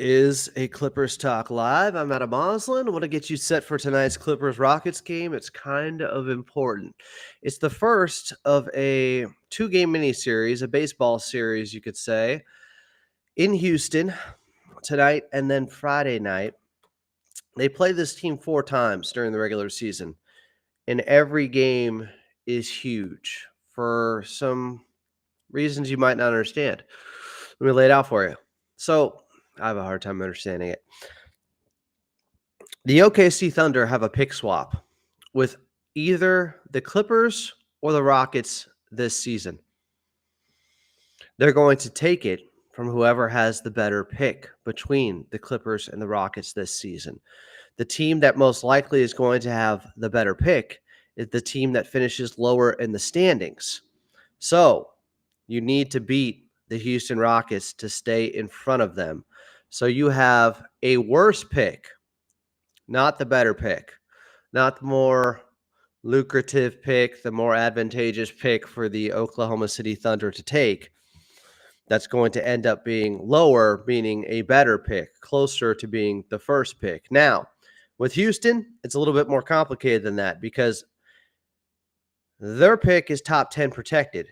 Is a Clippers Talk Live. I'm Adam Moslin. Want to get you set for tonight's Clippers Rockets game. It's kind of important. It's the first of a 2-game mini series, a baseball series, you could say, in Houston tonight and then Friday night. They play this team 4 times during the regular season, and every game is huge for some reasons you might not understand. Let me lay it out for you. So, I have a hard time understanding it. The OKC Thunder have a pick swap with either the Clippers or the Rockets this season. They're going to take it from whoever has the better pick between the Clippers and the Rockets this season. The team that most likely is going to have the better pick is the team that finishes lower in the standings. So you need to beat the Houston Rockets to stay in front of them. So you have a worse pick, not the better pick, not the more lucrative pick, the more advantageous pick for the Oklahoma City Thunder to take. That's going to end up being lower, meaning a better pick, closer to being the first pick. Now, with Houston, it's a little bit more complicated than that because their pick is top 10 protected.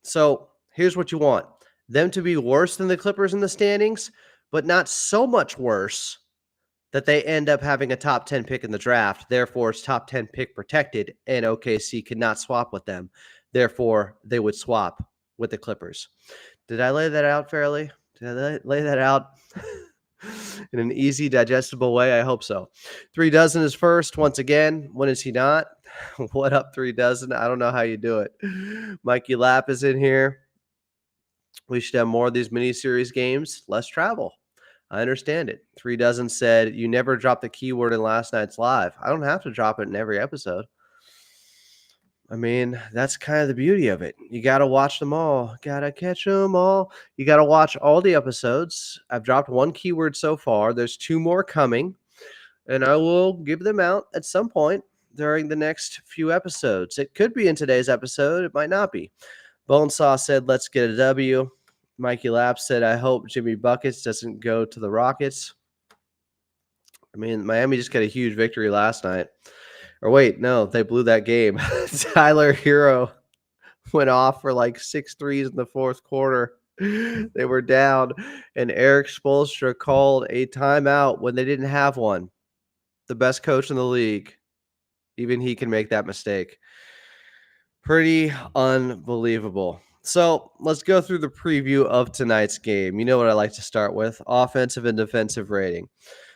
So here's what you want them to be worse than the Clippers in the standings, but not so much worse that they end up having a top 10 pick in the draft. Therefore, it's top 10 pick protected, and OKC cannot swap with them. Therefore, they would swap with the Clippers. Did I lay that out fairly? Did I lay that out in an easy, digestible way? I hope so. 3 Dozen is first. Once again, when is he not? What up, 3 Dozen? I don't know how you do it. Mikey Lapp is in here. We should have more of these mini-series games. Less travel. I understand it. 3 Dozen said, you never dropped the keyword in last night's live. I don't have to drop it in every episode. I mean, that's kind of the beauty of it. You got to watch them all. Got to catch them all. You got to watch all the episodes. I've dropped 1 keyword so far. There's 2 more coming, and I will give them out at some point during the next few episodes. It could be in today's episode. It might not be. Bonesaw said, let's get a W. Mikey Lapp said, I hope Jimmy Buckets doesn't go to the Rockets. I mean, Miami just got a huge victory last night. Or wait, no, they blew that game. Tyler Hero went off for like 6 threes in the fourth quarter. They were down, and Eric Spoelstra called a timeout when they didn't have one. The best coach in the league. Even he can make that mistake. Pretty unbelievable. So let's go through the preview of tonight's game. You know what I like to start with, offensive and defensive rating.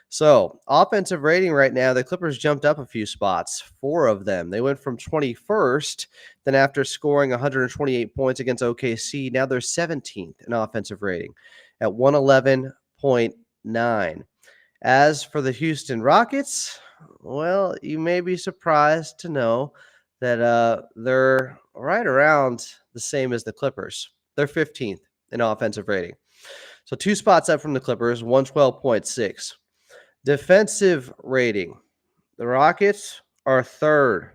So offensive rating right now, the Clippers jumped up a few spots, 4 of them. They went from 21st, then after scoring 128 points against OKC, now they're 17th in offensive rating at 111.9. As for the Houston Rockets, well, you may be surprised to know that they're right around the same as the Clippers. They're 15th in offensive rating. So 2 spots up from the Clippers, 112.6. Defensive rating. The Rockets are 3rd,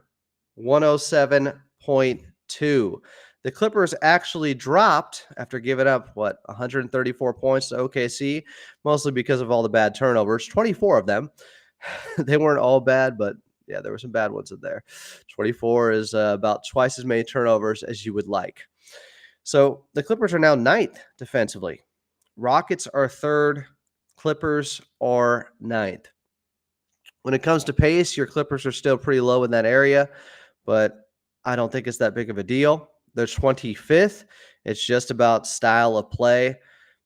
107.2. The Clippers actually dropped after giving up, 134 points to OKC, mostly because of all the bad turnovers, 24 of them. They weren't all bad, but yeah, there were some bad ones in there. 24 is about twice as many turnovers as you would like. So the Clippers are now 9th defensively. Rockets are 3rd. Clippers are 9th. When it comes to pace, your Clippers are still pretty low in that area, but I don't think it's that big of a deal. They're 25th. It's just about style of play.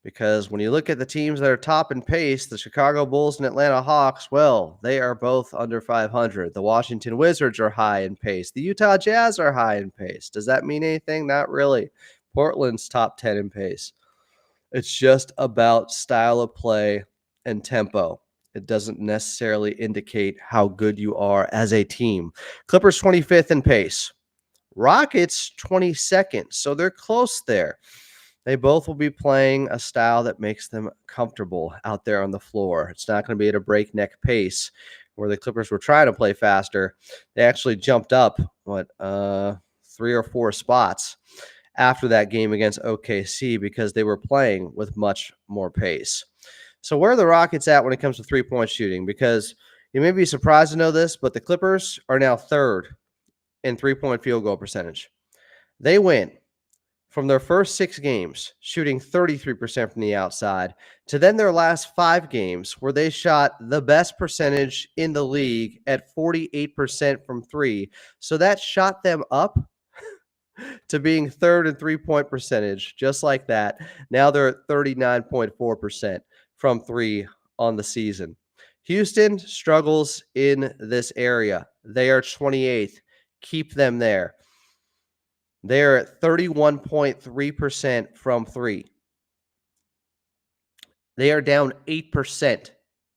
Because when you look at the teams that are top in pace, the Chicago Bulls and Atlanta Hawks, well, they are both under 500. The Washington Wizards are high in pace. The Utah Jazz are high in pace. Does that mean anything? Not really. Portland's top 10 in pace. It's just about style of play and tempo. It doesn't necessarily indicate how good you are as a team. Clippers 25th in pace. Rockets 22nd. So they're close there. They both will be playing a style that makes them comfortable out there on the floor. It's not going to be at a breakneck pace where the Clippers were trying to play faster. They actually jumped up, 3 or 4 spots after that game against OKC because they were playing with much more pace. So where are the Rockets at when it comes to three-point shooting? Because you may be surprised to know this, but the Clippers are now third in three-point field goal percentage. They win from their first 6 games, shooting 33% from the outside, to then their last 5 games, where they shot the best percentage in the league at 48% from 3. So that shot them up to being third in three-point percentage, just like that. Now they're at 39.4% from 3 on the season. Houston struggles in this area. They are 28th. Keep them there. They're at 31.3% from 3. They are down 8%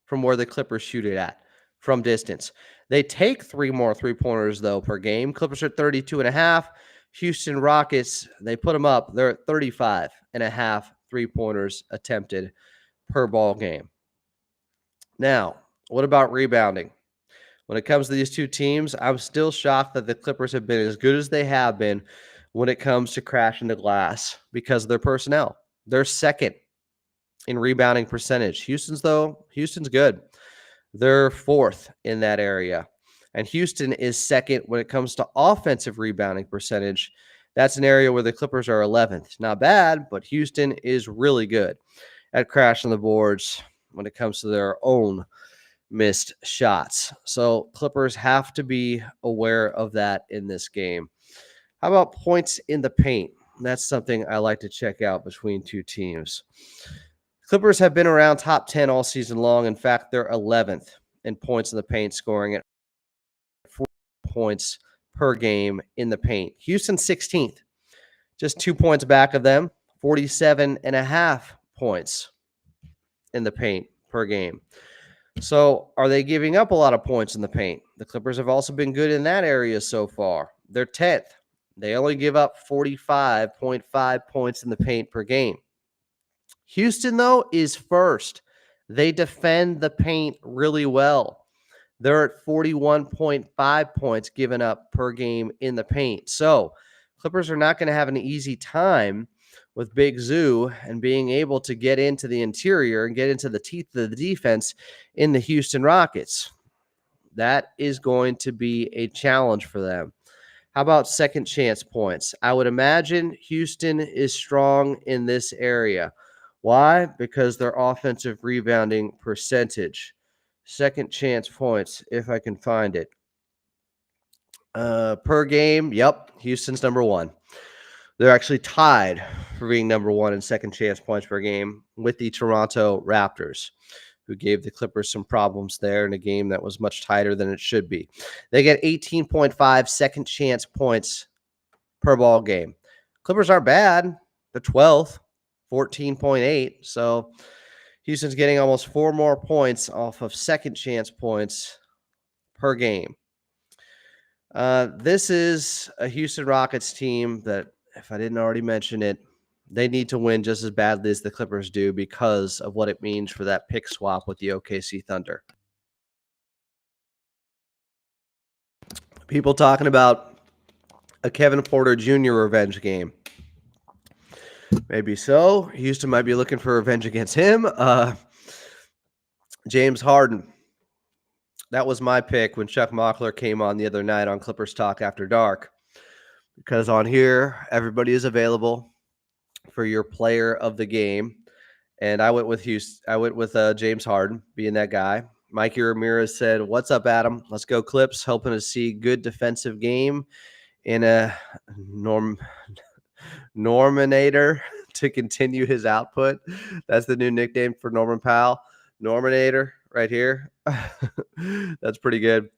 from where the Clippers shoot it at from distance. They take 3 more three-pointers, though, per game. Clippers are 32.5. Houston Rockets, they put them up. They're at 35.5 three-pointers attempted per ball game. Now, what about rebounding? When it comes to these two teams, I'm still shocked that the Clippers have been as good as they have been when it comes to crashing the glass because of their personnel. They're second in rebounding percentage. Houston's good. They're fourth in that area. And Houston is second when it comes to offensive rebounding percentage. That's an area where the Clippers are 11th. Not bad, but Houston is really good at crashing the boards when it comes to their own missed shots. So Clippers have to be aware of that in this game. How about points in the paint? That's something I like to check out between two teams. Clippers have been around top 10 all season long. In fact, they're 11th in points in the paint, scoring at 4 points per game in the paint. Houston 16th, just 2 points back of them, 47.5 points in the paint per game. So are they giving up a lot of points in the paint? The Clippers have also been good in that area so far. They're 10th. They only give up 45.5 points in the paint per game. Houston, though, is first. They defend the paint really well. They're at 41.5 points given up per game in the paint. So Clippers are not going to have an easy time with Big Zoo and being able to get into the interior and get into the teeth of the defense in the Houston Rockets. That is going to be a challenge for them. How about second chance points? I would imagine Houston is strong in this area. Why? Because their offensive rebounding percentage. Second chance points, if I can find it. Per game, yep, Houston's number 1. They're actually tied for being number 1 in second chance points per game with the Toronto Raptors, who gave the Clippers some problems there in a game that was much tighter than it should be. They get 18.5 second chance points per ball game. Clippers aren't bad. They're 12th, 14.8. So Houston's getting almost 4 more points off of second chance points per game. This is a Houston Rockets team that, if I didn't already mention it, they need to win just as badly as the Clippers do because of what it means for that pick swap with the OKC Thunder. People talking about a Kevin Porter Jr. revenge game. Maybe so. Houston might be looking for revenge against him. James Harden. That was my pick when Chuck Mockler came on the other night on Clippers Talk After Dark. Because on here, everybody is available for your player of the game. And I went with Houston. I went with James Harden being that guy. Mikey Ramirez said, "What's up, Adam? Let's go Clips. Hoping to see good defensive game in a Norminator to continue his output." That's the new nickname for Norman Powell. Norminator right here. That's pretty good.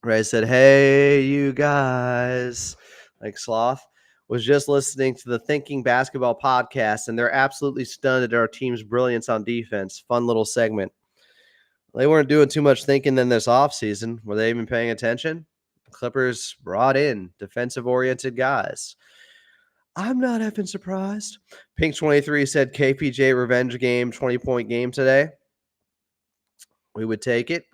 Ray said, "Hey, you guys." Like Sloth. Was just listening to the Thinking Basketball podcast, and they're absolutely stunned at our team's brilliance on defense. Fun little segment. They weren't doing too much thinking in this offseason. Were they even paying attention? Clippers brought in defensive-oriented guys. I'm not effing surprised. Pink23 said KPJ revenge game, 20-point game today. We would take it.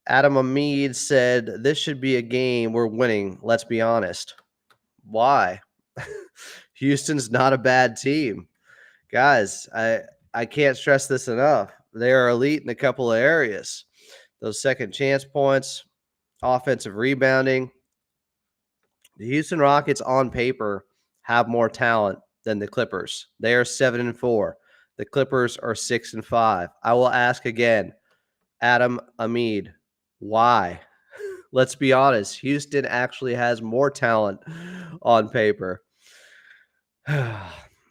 Adam Amid said, "This should be a game we're winning. Let's be honest." Why? Houston's not a bad team. Guys, I can't stress this enough. they are elite in a couple of areas. Those second chance points, offensive rebounding. The Houston Rockets on paper have more talent than the Clippers. They are 7-4. The Clippers are 6-5. I will ask again, Adam Amid, why? Let's be honest. Houston actually has more talent on paper.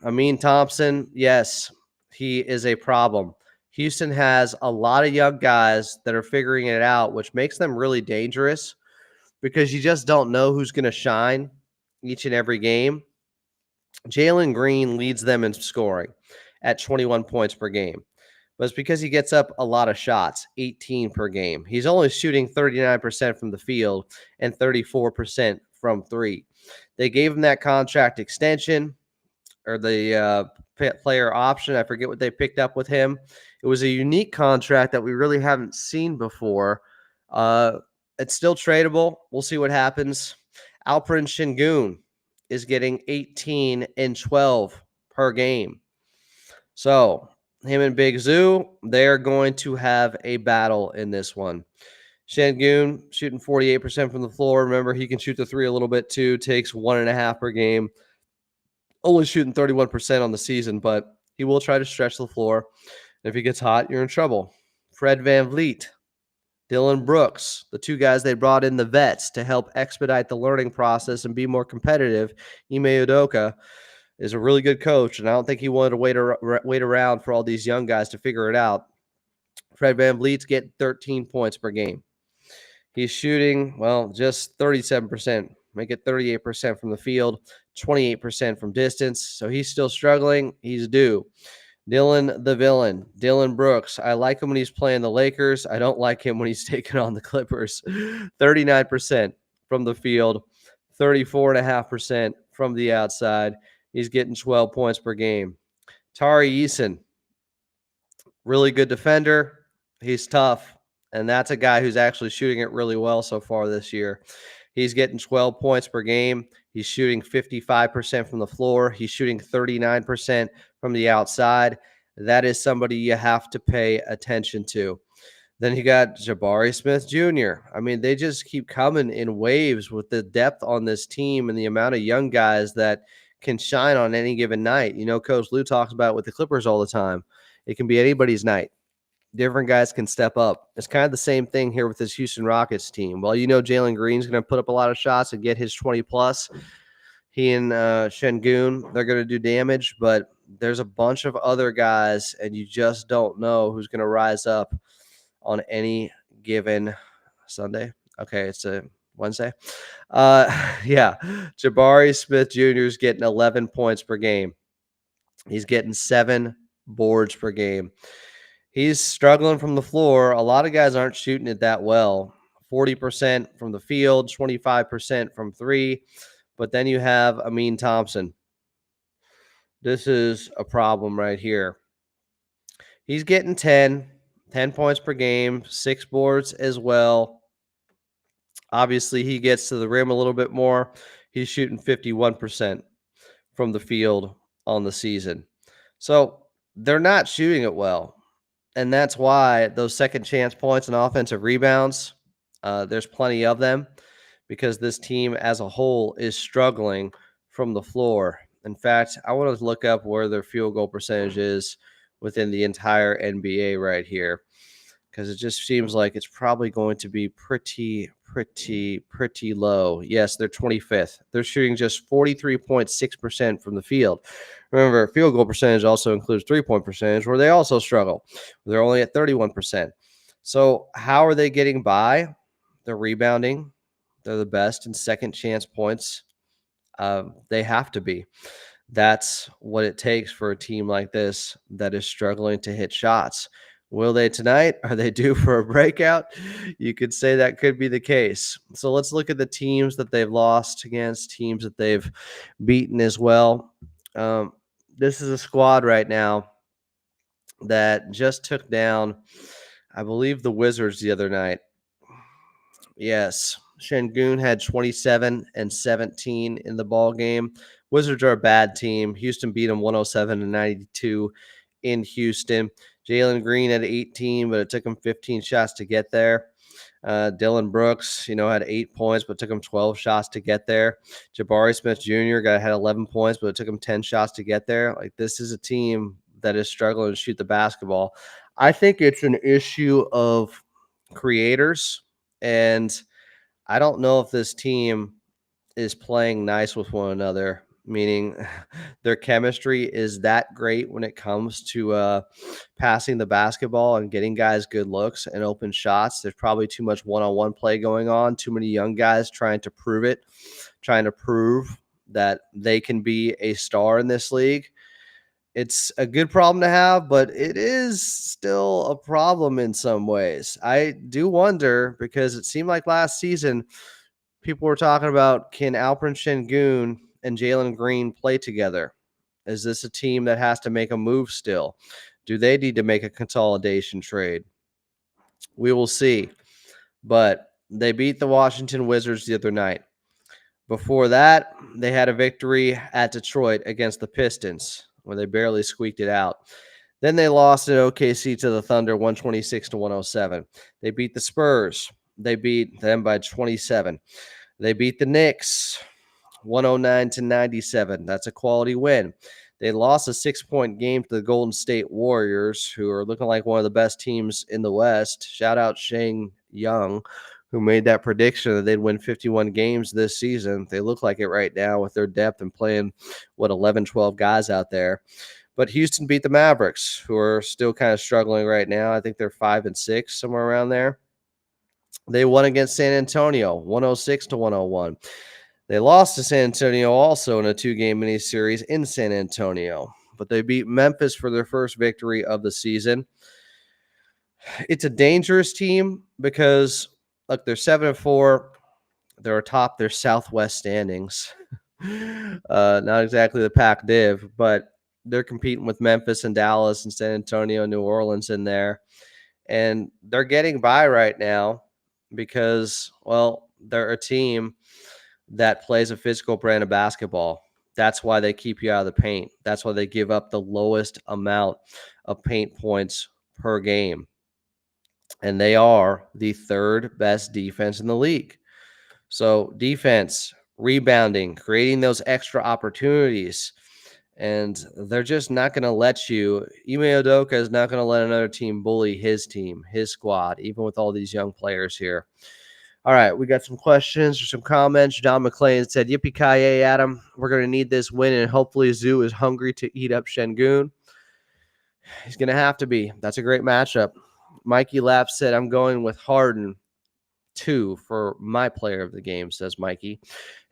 Amin Thompson, yes, he is a problem. Houston has a lot of young guys that are figuring it out, which makes them really dangerous because you just don't know who's going to shine each and every game. Jalen Green leads them in scoring at 21 points per game. But it's because he gets up a lot of shots, 18 per game. He's only shooting 39% from the field and 34% from three. They gave him that contract extension or the player option. I forget what they picked up with him. It was a unique contract that we really haven't seen before. It's still tradable. We'll see what happens. Alperen Şengün is getting 18 and 12 per game. So him and Big Zoo, they're going to have a battle in this one. Şengün shooting 48% from the floor. Remember, he can shoot the three a little bit too. Takes 1.5 per game. Only shooting 31% on the season, but he will try to stretch the floor. If he gets hot, you're in trouble. Fred VanVleet, Dylan Brooks, the two guys they brought in, the vets, to help expedite the learning process and be more competitive. Ime Udoka is a really good coach, and I don't think he wanted to wait around for all these young guys to figure it out. Fred VanVleet's getting 13 points per game. He's shooting, well, just 37%. Make it 38% from the field, 28% from distance. So he's still struggling. He's due. Dylan the Villain, Dylan Brooks. I like him when he's playing the Lakers. I don't like him when he's taking on the Clippers. 39% from the field, 34.5% from the outside. He's getting 12 points per game. Tari Eason, really good defender. He's tough. And that's a guy who's actually shooting it really well so far this year. He's getting 12 points per game. He's shooting 55% from the floor. He's shooting 39% from the outside. That is somebody you have to pay attention to. Then you got Jabari Smith Jr. I mean, they just keep coming in waves with the depth on this team and the amount of young guys that can shine on any given night. You know, Coach Lou talks about it with the Clippers all the time. It can be anybody's night. Different guys can step up. It's kind of the same thing here with this Houston Rockets team. Well, you know Jalen Green's going to put up a lot of shots and get his 20-plus. He and Şengün, they're going to do damage, but there's a bunch of other guys, and you just don't know who's going to rise up on any given Sunday. Okay, it's a Wednesday. Yeah, Jabari Smith Jr. is getting 11 points per game. He's getting 7 boards per game. He's struggling from the floor. A lot of guys aren't shooting it that well. 40% from the field, 25% from three. But then you have Amin Thompson. This is a problem right here. He's getting 10 points per game, 6 boards as well. Obviously, he gets to the rim a little bit more. He's shooting 51% from the field on the season. So they're not shooting it well. And that's why those second chance points and offensive rebounds, there's plenty of them because this team as a whole is struggling from the floor. In fact, I want to look up where their field goal percentage is within the entire NBA right here because it just seems like it's probably going to be pretty low. Yes, they're 25th. They're shooting just 43.6% from the field. Remember, field goal percentage also includes three-point percentage, where they also struggle. They're only at 31%. So how are they getting by? They're rebounding. They're the best in second chance points. They have to be. That's what it takes for a team like this that is struggling to hit shots. Will they tonight? Are they due for a breakout? You could say that could be the case. So let's look at the teams that they've lost against, teams that they've beaten as well. This is a squad right now that just took down, I believe, the Wizards the other night. Yes, Şengün had 27 and 17 in the ball game. Wizards are a bad team. Houston beat them 107-92 in Houston. Jalen Green had 18, but it took him 15 shots to get there. Dylan Brooks, had 8 points, but it took him 12 shots to get there. Jabari Smith Jr. had 11 points, but it took him 10 shots to get there. Like, this is a team that is struggling to shoot the basketball. I think it's an issue of creators, and I don't know if this team is playing nice with one another, meaning their chemistry is that great when it comes to passing the basketball and getting guys good looks and open shots. There's probably too much one-on-one play going on, too many young guys trying to prove that they can be a star in this league. It's a good problem to have, but it is still a problem in some ways. I do wonder, because it seemed like last season people were talking about, can Alperen Sengun and Jalen Green play together? Is this a team that has to make a move still? Do they need to make a consolidation trade? We will see. But they beat the Washington Wizards the other night. Before that, they had a victory at Detroit against the Pistons, where they barely squeaked it out. Then they lost at OKC to the Thunder 126-107. They beat the Spurs. They beat them by 27. They beat the Knicks 109-97. That's a quality win. They lost a 6-point game to the Golden State Warriors, who are looking like one of the best teams in the West. Shout out Shane Young, who made that prediction that they'd win 51 games this season. They look like it right now with their depth and playing, 11, 12 guys out there. But Houston beat the Mavericks, who are still kind of struggling right now. I think they're 5-6, somewhere around there. They won against San Antonio, 106-101. They lost to San Antonio also in a 2-game mini series in San Antonio, but they beat Memphis for their first victory of the season. It's a dangerous team because, look, they're 7-4. They're atop their Southwest standings. Not exactly the Pac Div, but they're competing with Memphis and Dallas and San Antonio, New Orleans in there. And they're getting by right now because, well, they're a team that plays a physical brand of basketball. That's why they keep you out of the paint. That's why they give up the lowest amount of paint points per game. And they are the third best defense in the league. So defense, rebounding, creating those extra opportunities. And they're just not going to let you. Ime Udoka is not going to let another team bully his team, his squad, even with all these young players here. All right, we got some questions or some comments. John McClain said, "Yippee-ki-yay, Adam. We're going to need this win, and hopefully Zoo is hungry to eat up Sengun." He's going to have to be. That's a great matchup. Mikey Lapp said, "I'm going with Harden 2 for my player of the game," says Mikey.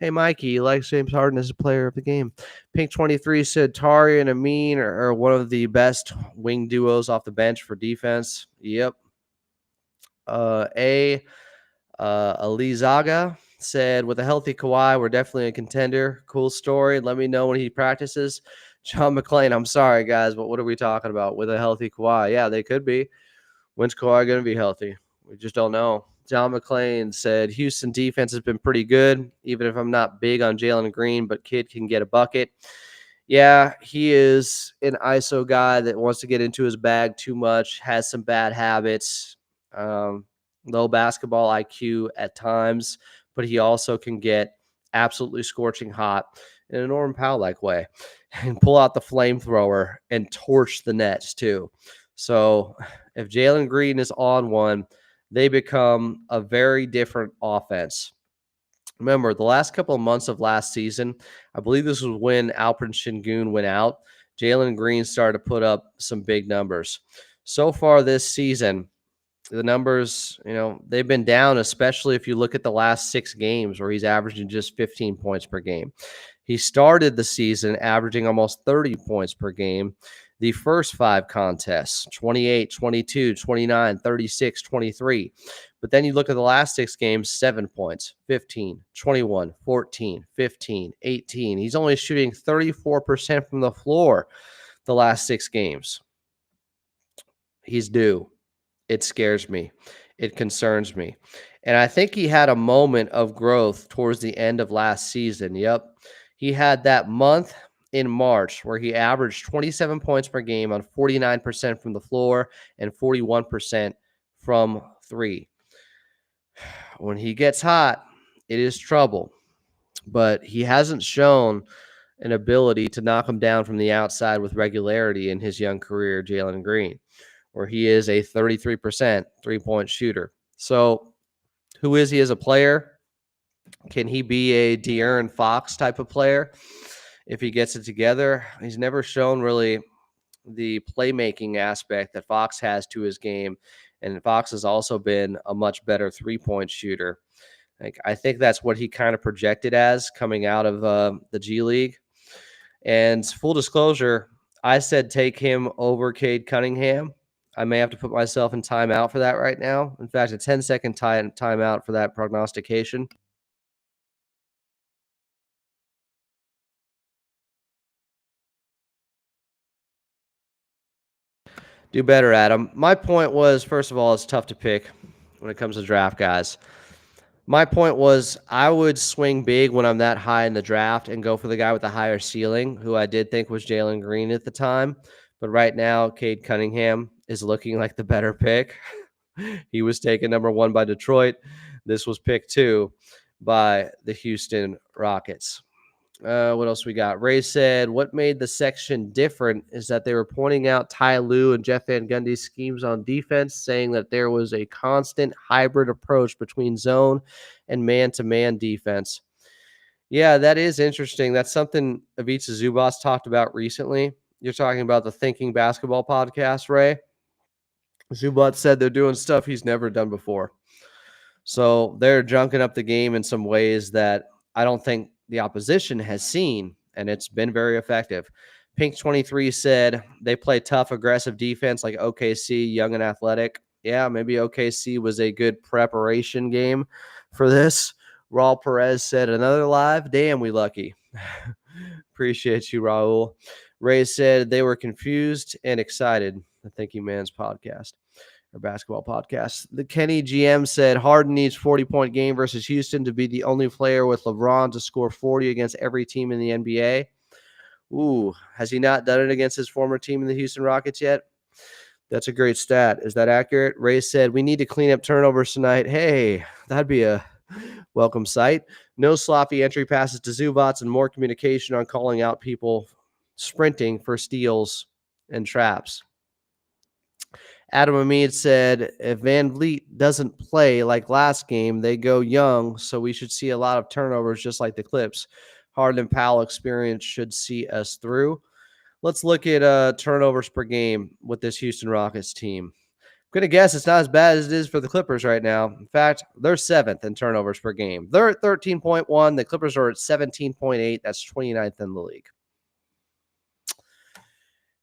Hey, Mikey, you like James Harden as a player of the game. Pink23 said, "Tari and Amin are one of the best wing duos off the bench for defense." Yep. Alizaga said, "With a healthy Kawhi, we're definitely a contender. Cool story. Let me know when he practices." John McClain, I'm sorry, guys, but what are we talking about? With a healthy Kawhi? Yeah, they could be. When's Kawhi going to be healthy? We just don't know. John McClain said, "Houston defense has been pretty good, even if I'm not big on Jalen Green, but kid can get a bucket." Yeah, he is an ISO guy that wants to get into his bag too much, has some bad habits. Low basketball IQ at times, but he also can get absolutely scorching hot in a Norman Powell-like way and pull out the flamethrower and torch the nets too. So if Jalen Green is on one, they become a very different offense. Remember, the last couple of months of last season, I believe this was when Alperen Sengun went out. Jalen Green started to put up some big numbers. So far this season, the numbers, they've been down, especially if you look at the last 6 games where he's averaging just 15 points per game. He started the season averaging almost 30 points per game. The first 5 contests, 28, 22, 29, 36, 23. But then you look at the last 6 games, 7 points, 15, 21, 14, 15, 18. He's only shooting 34% from the floor the last 6 games. He's due. It scares me. It concerns me. And I think he had a moment of growth towards the end of last season. Yep. He had that month in March, where he averaged 27 points per game on 49% from the floor and 41% from three. When he gets hot, it is trouble, but he hasn't shown an ability to knock him down from the outside with regularity in his young career, Jalen Green, where he is a 33% three-point shooter. So who is he as a player? Can he be a De'Aaron Fox type of player if he gets it together? He's never shown really the playmaking aspect that Fox has to his game, and Fox has also been a much better three-point shooter. I think that's what he kind of projected as coming out of the G League. And full disclosure, I said take him over Cade Cunningham. I may have to put myself in timeout for that right now. In fact, a 10-second timeout for that prognostication. Do better, Adam. My point was, first of all, it's tough to pick when it comes to draft guys. My point was I would swing big when I'm that high in the draft and go for the guy with the higher ceiling, who I did think was Jalen Green at the time. But right now, Cade Cunningham is looking like the better pick. He was taken number 1 by Detroit. This was pick 2 by the Houston Rockets. What else we got? Ray said, what made the section different is that they were pointing out Ty Lue and Jeff Van Gundy's schemes on defense, saying that there was a constant hybrid approach between zone and man-to-man defense. Yeah, that is interesting. That's something Ivica Zubac talked about recently. You're talking about the Thinking Basketball podcast, Ray. Zubac said they're doing stuff he's never done before. So they're junking up the game in some ways that I don't think the opposition has seen, and it's been very effective. Pink 23 said they play tough, aggressive defense like OKC, young and athletic. Yeah, maybe OKC was a good preparation game for this. Raul Perez said another live. Damn, we lucky. Appreciate you, Raul. Ray said they were confused and excited. The Thinking Man's podcast. Or basketball podcast. The Kenny GM said Harden needs 40-point game versus Houston to be the only player with LeBron to score 40 against every team in the NBA. Ooh, has he not done it against his former team in the Houston Rockets yet? That's a great stat. Is that accurate? Ray said we need to clean up turnovers tonight. Hey, that'd be a welcome sight. No sloppy entry passes to Zubac and more communication on calling out people sprinting for steals and traps. Adam Hamid said, if Van Vliet doesn't play like last game, they go young, so we should see a lot of turnovers just like the Clips. Harden and Powell experience should see us through. Let's look at turnovers per game with this Houston Rockets team. I'm going to guess it's not as bad as it is for the Clippers right now. In fact, they're 7th in turnovers per game. They're at 13.1. The Clippers are at 17.8. That's 29th in the league.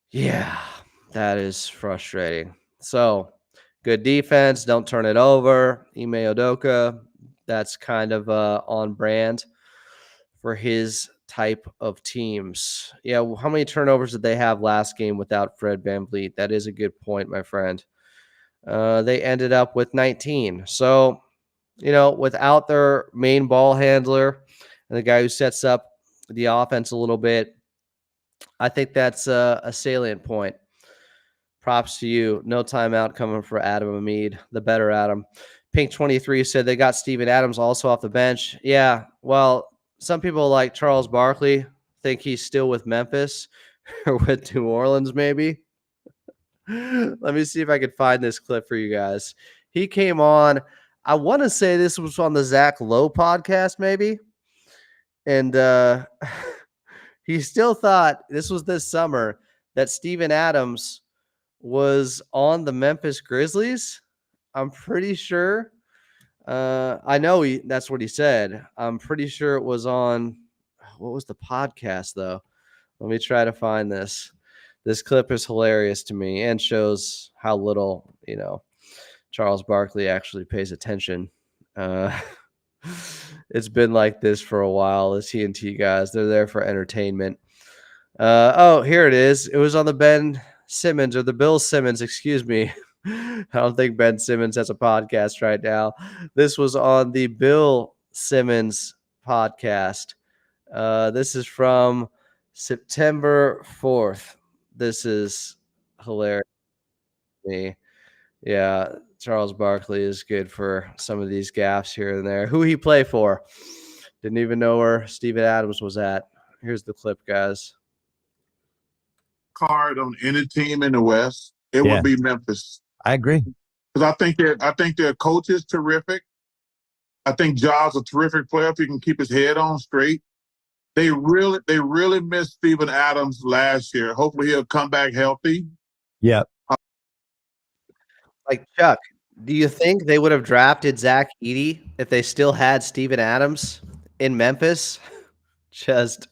Yeah, that is frustrating. So, good defense. Don't turn it over. Ime Udoka, that's kind of on brand for his type of teams. Yeah, well, how many turnovers did they have last game without Fred VanVleet? That is a good point, my friend. They ended up with 19. So, without their main ball handler and the guy who sets up the offense a little bit, I think that's a salient point. Props to you. No timeout coming for Adam Hamid, the better Adam. Pink 23 said they got Steven Adams also off the bench. Yeah, well, some people like Charles Barkley think he's still with Memphis or with New Orleans maybe. Let me see if I could find this clip for you guys. He came on, I want to say this was on the Zach Lowe podcast maybe. And he still thought, this was this summer, that Steven Adams was on the Memphis Grizzlies. I'm pretty sure. I know that's what he said. I'm pretty sure it was on, what was the podcast though? Let me try to find this. This clip is hilarious to me and shows how little, Charles Barkley actually pays attention. It's been like this for a while. The TNT guys, they're there for entertainment. Here it is. It was on the Ben Simmons or the Bill Simmons, excuse me. I don't think Ben Simmons has a podcast right now. This was on the Bill Simmons podcast. This is from September 4th. This is hilarious to me. Yeah, Charles Barkley is good for some of these gaffes here and there. Who he play for? Didn't even know where Steven Adams was at. Here's the clip, guys. Card on any team in the West, it Yeah. would be Memphis. I agree. Because I think their coach is terrific. I think Ja's a terrific player if he can keep his head on straight. They really missed Steven Adams last year. Hopefully he'll come back healthy. Yeah. Like, Chuck, do you think they would have drafted Zach Edey if they still had Steven Adams in Memphis? Just,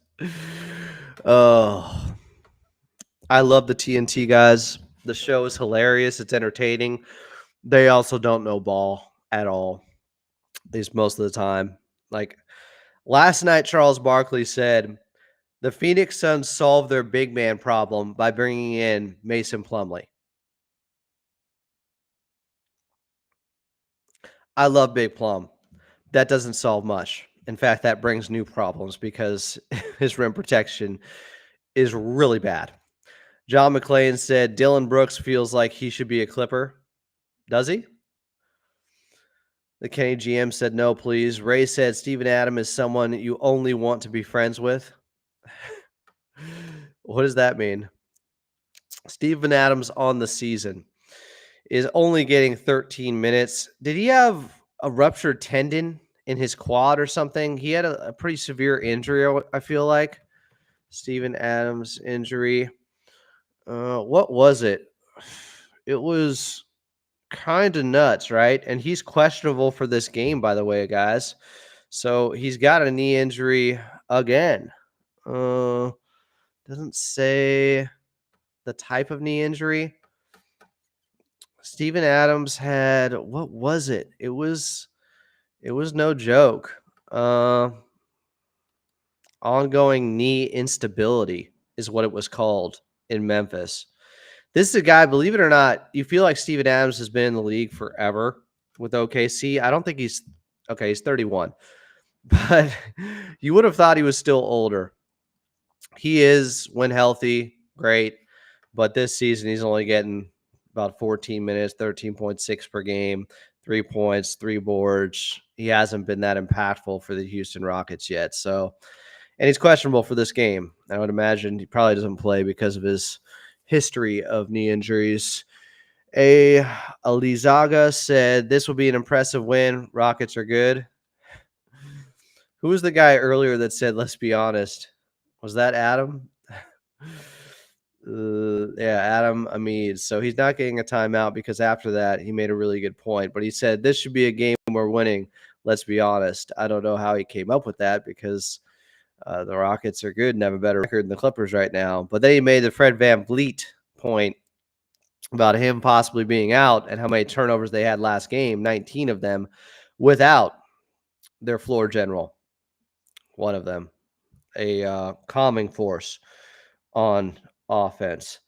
oh, I love the TNT guys. The show is hilarious. It's entertaining. They also don't know ball at all, at least most of the time. Like last night, Charles Barkley said the Phoenix Suns solved their big man problem by bringing in Mason Plumlee. I love Big Plum. That doesn't solve much. In fact, that brings new problems because his rim protection is really bad. John McClain said Dylan Brooks feels like he should be a Clipper. Does he? The Kenny GM said no, please. Ray said Steven Adams is someone you only want to be friends with. What does that mean? Steven Adams on the season is only getting 13 minutes. Did he have a ruptured tendon in his quad or something? He had a pretty severe injury, I feel like. Steven Adams injury. What was it? It was kind of nuts, right? And he's questionable for this game, by the way, guys. So he's got a knee injury again. Doesn't say the type of knee injury. Steven Adams had, what was it? It was no joke. Ongoing knee instability is what it was called in Memphis. This is a guy, believe it or not, you feel like Steven Adams has been in the league forever with OKC. I don't think he's 31. But you would have thought he was still older. He is, when healthy, great. But this season, he's only getting about 14 minutes, 13.6 per game, 3 points, 3 boards. He hasn't been that impactful for the Houston Rockets yet. So, and he's questionable for this game. I would imagine he probably doesn't play because of his history of knee injuries. Alizaga said this will be an impressive win. Rockets are good. Who was the guy earlier that said, let's be honest? Was that Adam? Yeah, Adam Amid. So he's not getting a timeout because after that, he made a really good point. But he said, this should be a game we're winning. Let's be honest. I don't know how he came up with that because the Rockets are good and have a better record than the Clippers right now. But then he made the Fred VanVleet point about him possibly being out and how many turnovers they had last game, 19 of them, without their floor general. One of them, a calming force on offense.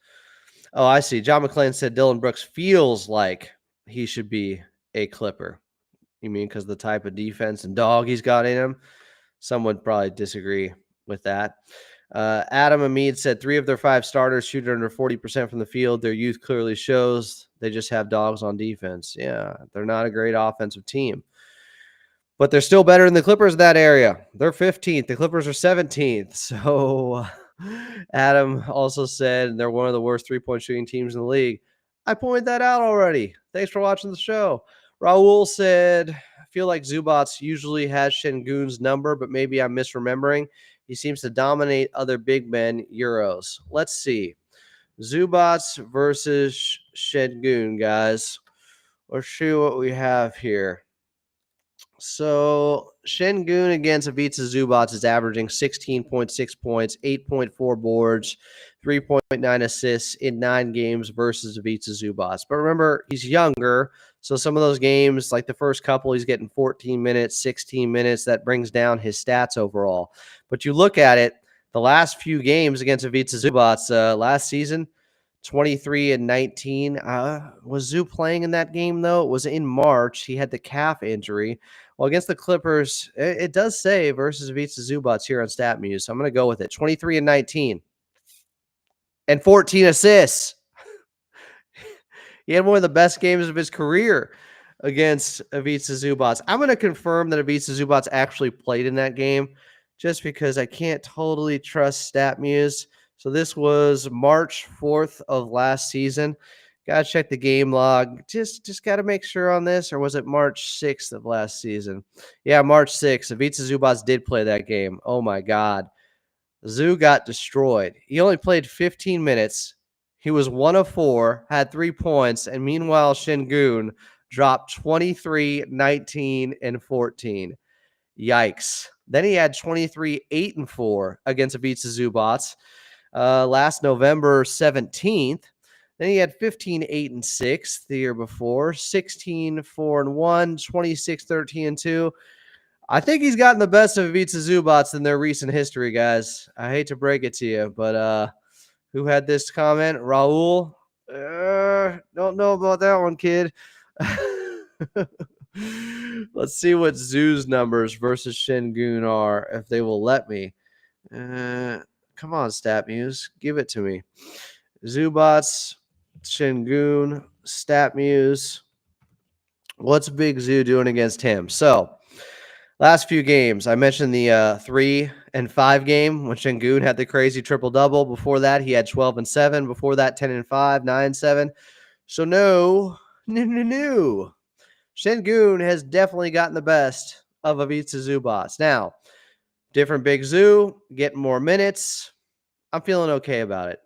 Oh, I see. John McClain said Dylan Brooks feels like he should be a Clipper. You mean because the type of defense and dog he's got in him? Some would probably disagree with that. Adam Amid said 3 of their 5 starters shoot under 40% from the field. Their youth clearly shows they just have dogs on defense. Yeah, they're not a great offensive team. But they're still better than the Clippers in that area. They're 15th. The Clippers are 17th. So Adam also said they're one of the worst 3-point shooting teams in the league. I pointed that out already. Thanks for watching the show. Raul said, I feel like Zubats usually has Şengün's number, but maybe I'm misremembering. He seems to dominate other big men Euros. Let's see. Zubats versus Şengün, guys. Let's see what we have here. So Şengün against Ivica Zubats is averaging 16.6 points, 8.4 boards, 3.9 assists in 9 games versus Ivica Zubats. But remember, he's younger, so some of those games, like the first couple, he's getting 14 minutes, 16 minutes. That brings down his stats overall. But you look at it, the last few games against Ivica Zubats last season, 23-19. Was Zoo playing in that game, though? It was in March. He had the calf injury. Well, against the Clippers, it does say versus Ivica Zubac here on StatMuse. So I'm going to go with it. 23-19 and 14 assists. He had one of the best games of his career against Ivica Zubac. I'm going to confirm that Ivica Zubac actually played in that game just because I can't totally trust StatMuse. So this was March 4th of last season. Got to check the game log. Just got to make sure on this. Or was it March 6th of last season? Yeah, March 6th. Ivica Zubac did play that game. Oh, my God. Zoo got destroyed. He only played 15 minutes. He was 1 of 4, had 3 points, and meanwhile, Şengün dropped 23, 19, and 14. Yikes. Then he had 23, 8, and 4 against Ivica Zubac last November 17th. Then he had 15, 8, and 6 the year before, 16, 4, and 1, 26, 13, and 2. I think he's gotten the best of Ivica Zubac in their recent history, guys. I hate to break it to you, but who had this comment? Raul? Don't know about that one, kid. Let's see what Zoo's numbers versus Şengün are, if they will let me. Come on, StatMuse. Give it to me. Zubac, Şengün, StatMuse. What's Big Zoo doing against him? So, last few games, I mentioned the 3 and 5 game when Şengün had the crazy triple-double. Before that, he had 12 and 7. Before that, 10 and 5, 9, 7. So no. Şengün has definitely gotten the best of Ivica Zubac. Now, different Big Zoo, getting more minutes. I'm feeling okay about it.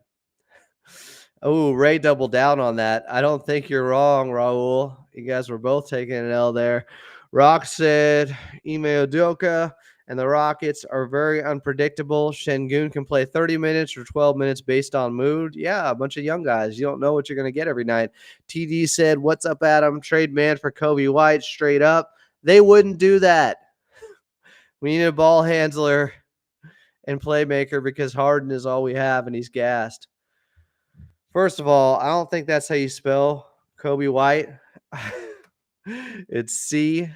Oh, Ray doubled down on that. I don't think you're wrong, Raul. You guys were both taking an L there. Rock said Ime Udoka and the Rockets are very unpredictable. Şengün can play 30 minutes or 12 minutes based on mood. Yeah, a bunch of young guys. You don't know what you're going to get every night. TD said, what's up, Adam? Trade man for Kobe White straight up. They wouldn't do that. We need a ball handler and playmaker because Harden is all we have and he's gassed. First of all, I don't think that's how you spell Kobe White. It's C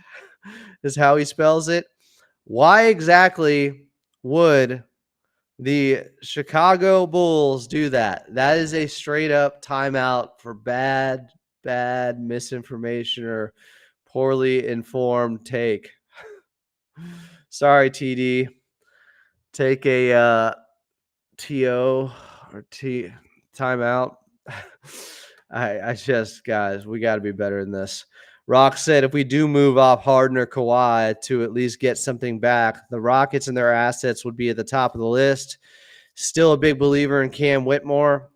is how he spells it. Why exactly would the Chicago Bulls do that? That is a straight up timeout for bad misinformation or poorly informed take. Sorry, TD. Take a TO or T timeout. I just, guys, we got to be better than this. Rock said if we do move off Harden or Kawhi to at least get something back, the Rockets and their assets would be at the top of the list. Still a big believer in Cam Whitmore.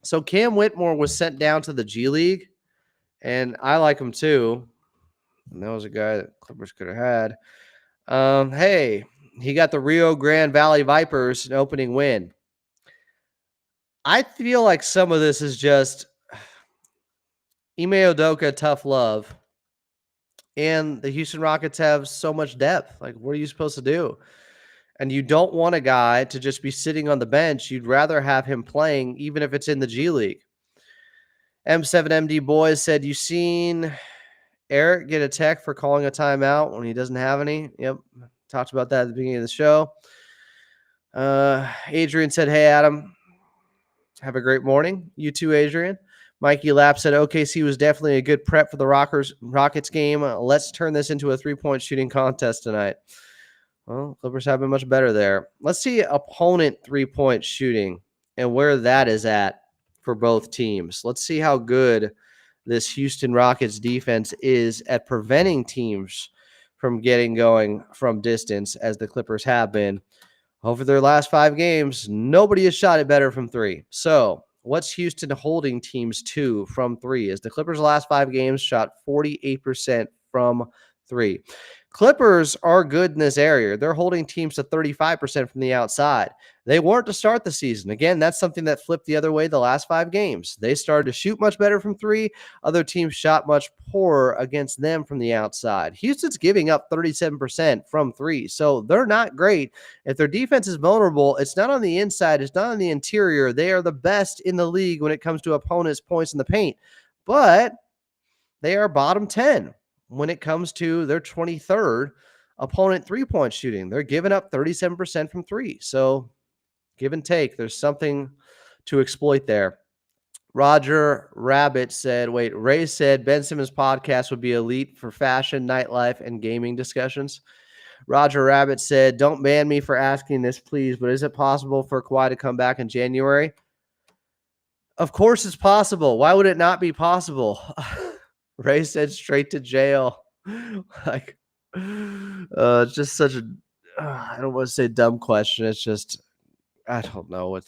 So Cam Whitmore was sent down to the G League, and I like him too. And that was a guy that Clippers could have had. Hey, he got the Rio Grande Valley Vipers an opening win. I feel like some of this is just Ime Udoka, tough love. And the Houston Rockets have so much depth. Like, what are you supposed to do? And you don't want a guy to just be sitting on the bench. You'd rather have him playing, even if it's in the G League. M7MD Boys said, you seen Eric get a tech for calling a timeout when he doesn't have any? Yep. Talked about that at the beginning of the show. Adrian said, hey, Adam. Have a great morning. You too, Adrian. Mikey Lapp said OKC was definitely a good prep for the Rockets game. Let's turn this into a three-point shooting contest tonight. Well, Clippers have been much better there. Let's see opponent three-point shooting and where that is at for both teams. Let's see how good this Houston Rockets defense is at preventing teams from getting going from distance as the Clippers have been. Over their last 5 games, nobody has shot it better from 3. So what's Houston holding teams to from 3? As the Clippers' last 5 games shot 48% from 3. Clippers are good in this area. They're holding teams to 35% from the outside. They weren't to start the season. Again, that's something that flipped the other way the last 5 games. They started to shoot much better from 3. Other teams shot much poorer against them from the outside. Houston's giving up 37% from 3, so they're not great. If their defense is vulnerable, it's not on the inside, it's not on the interior. They are the best in the league when it comes to opponents' points in the paint. But they are bottom 10 when it comes to their 23rd opponent three-point shooting. They're giving up 37% from 3. So give and take. There's something to exploit there. Roger Rabbit said, Ray said Ben Simmons' podcast would be elite for fashion, nightlife, and gaming discussions. Roger Rabbit said, don't ban me for asking this, please, but is it possible for Kawhi to come back in January? Of course it's possible. Why would it not be possible? Ray said straight to jail. Like, it's just such a, I don't want to say dumb question. It's just, I don't know.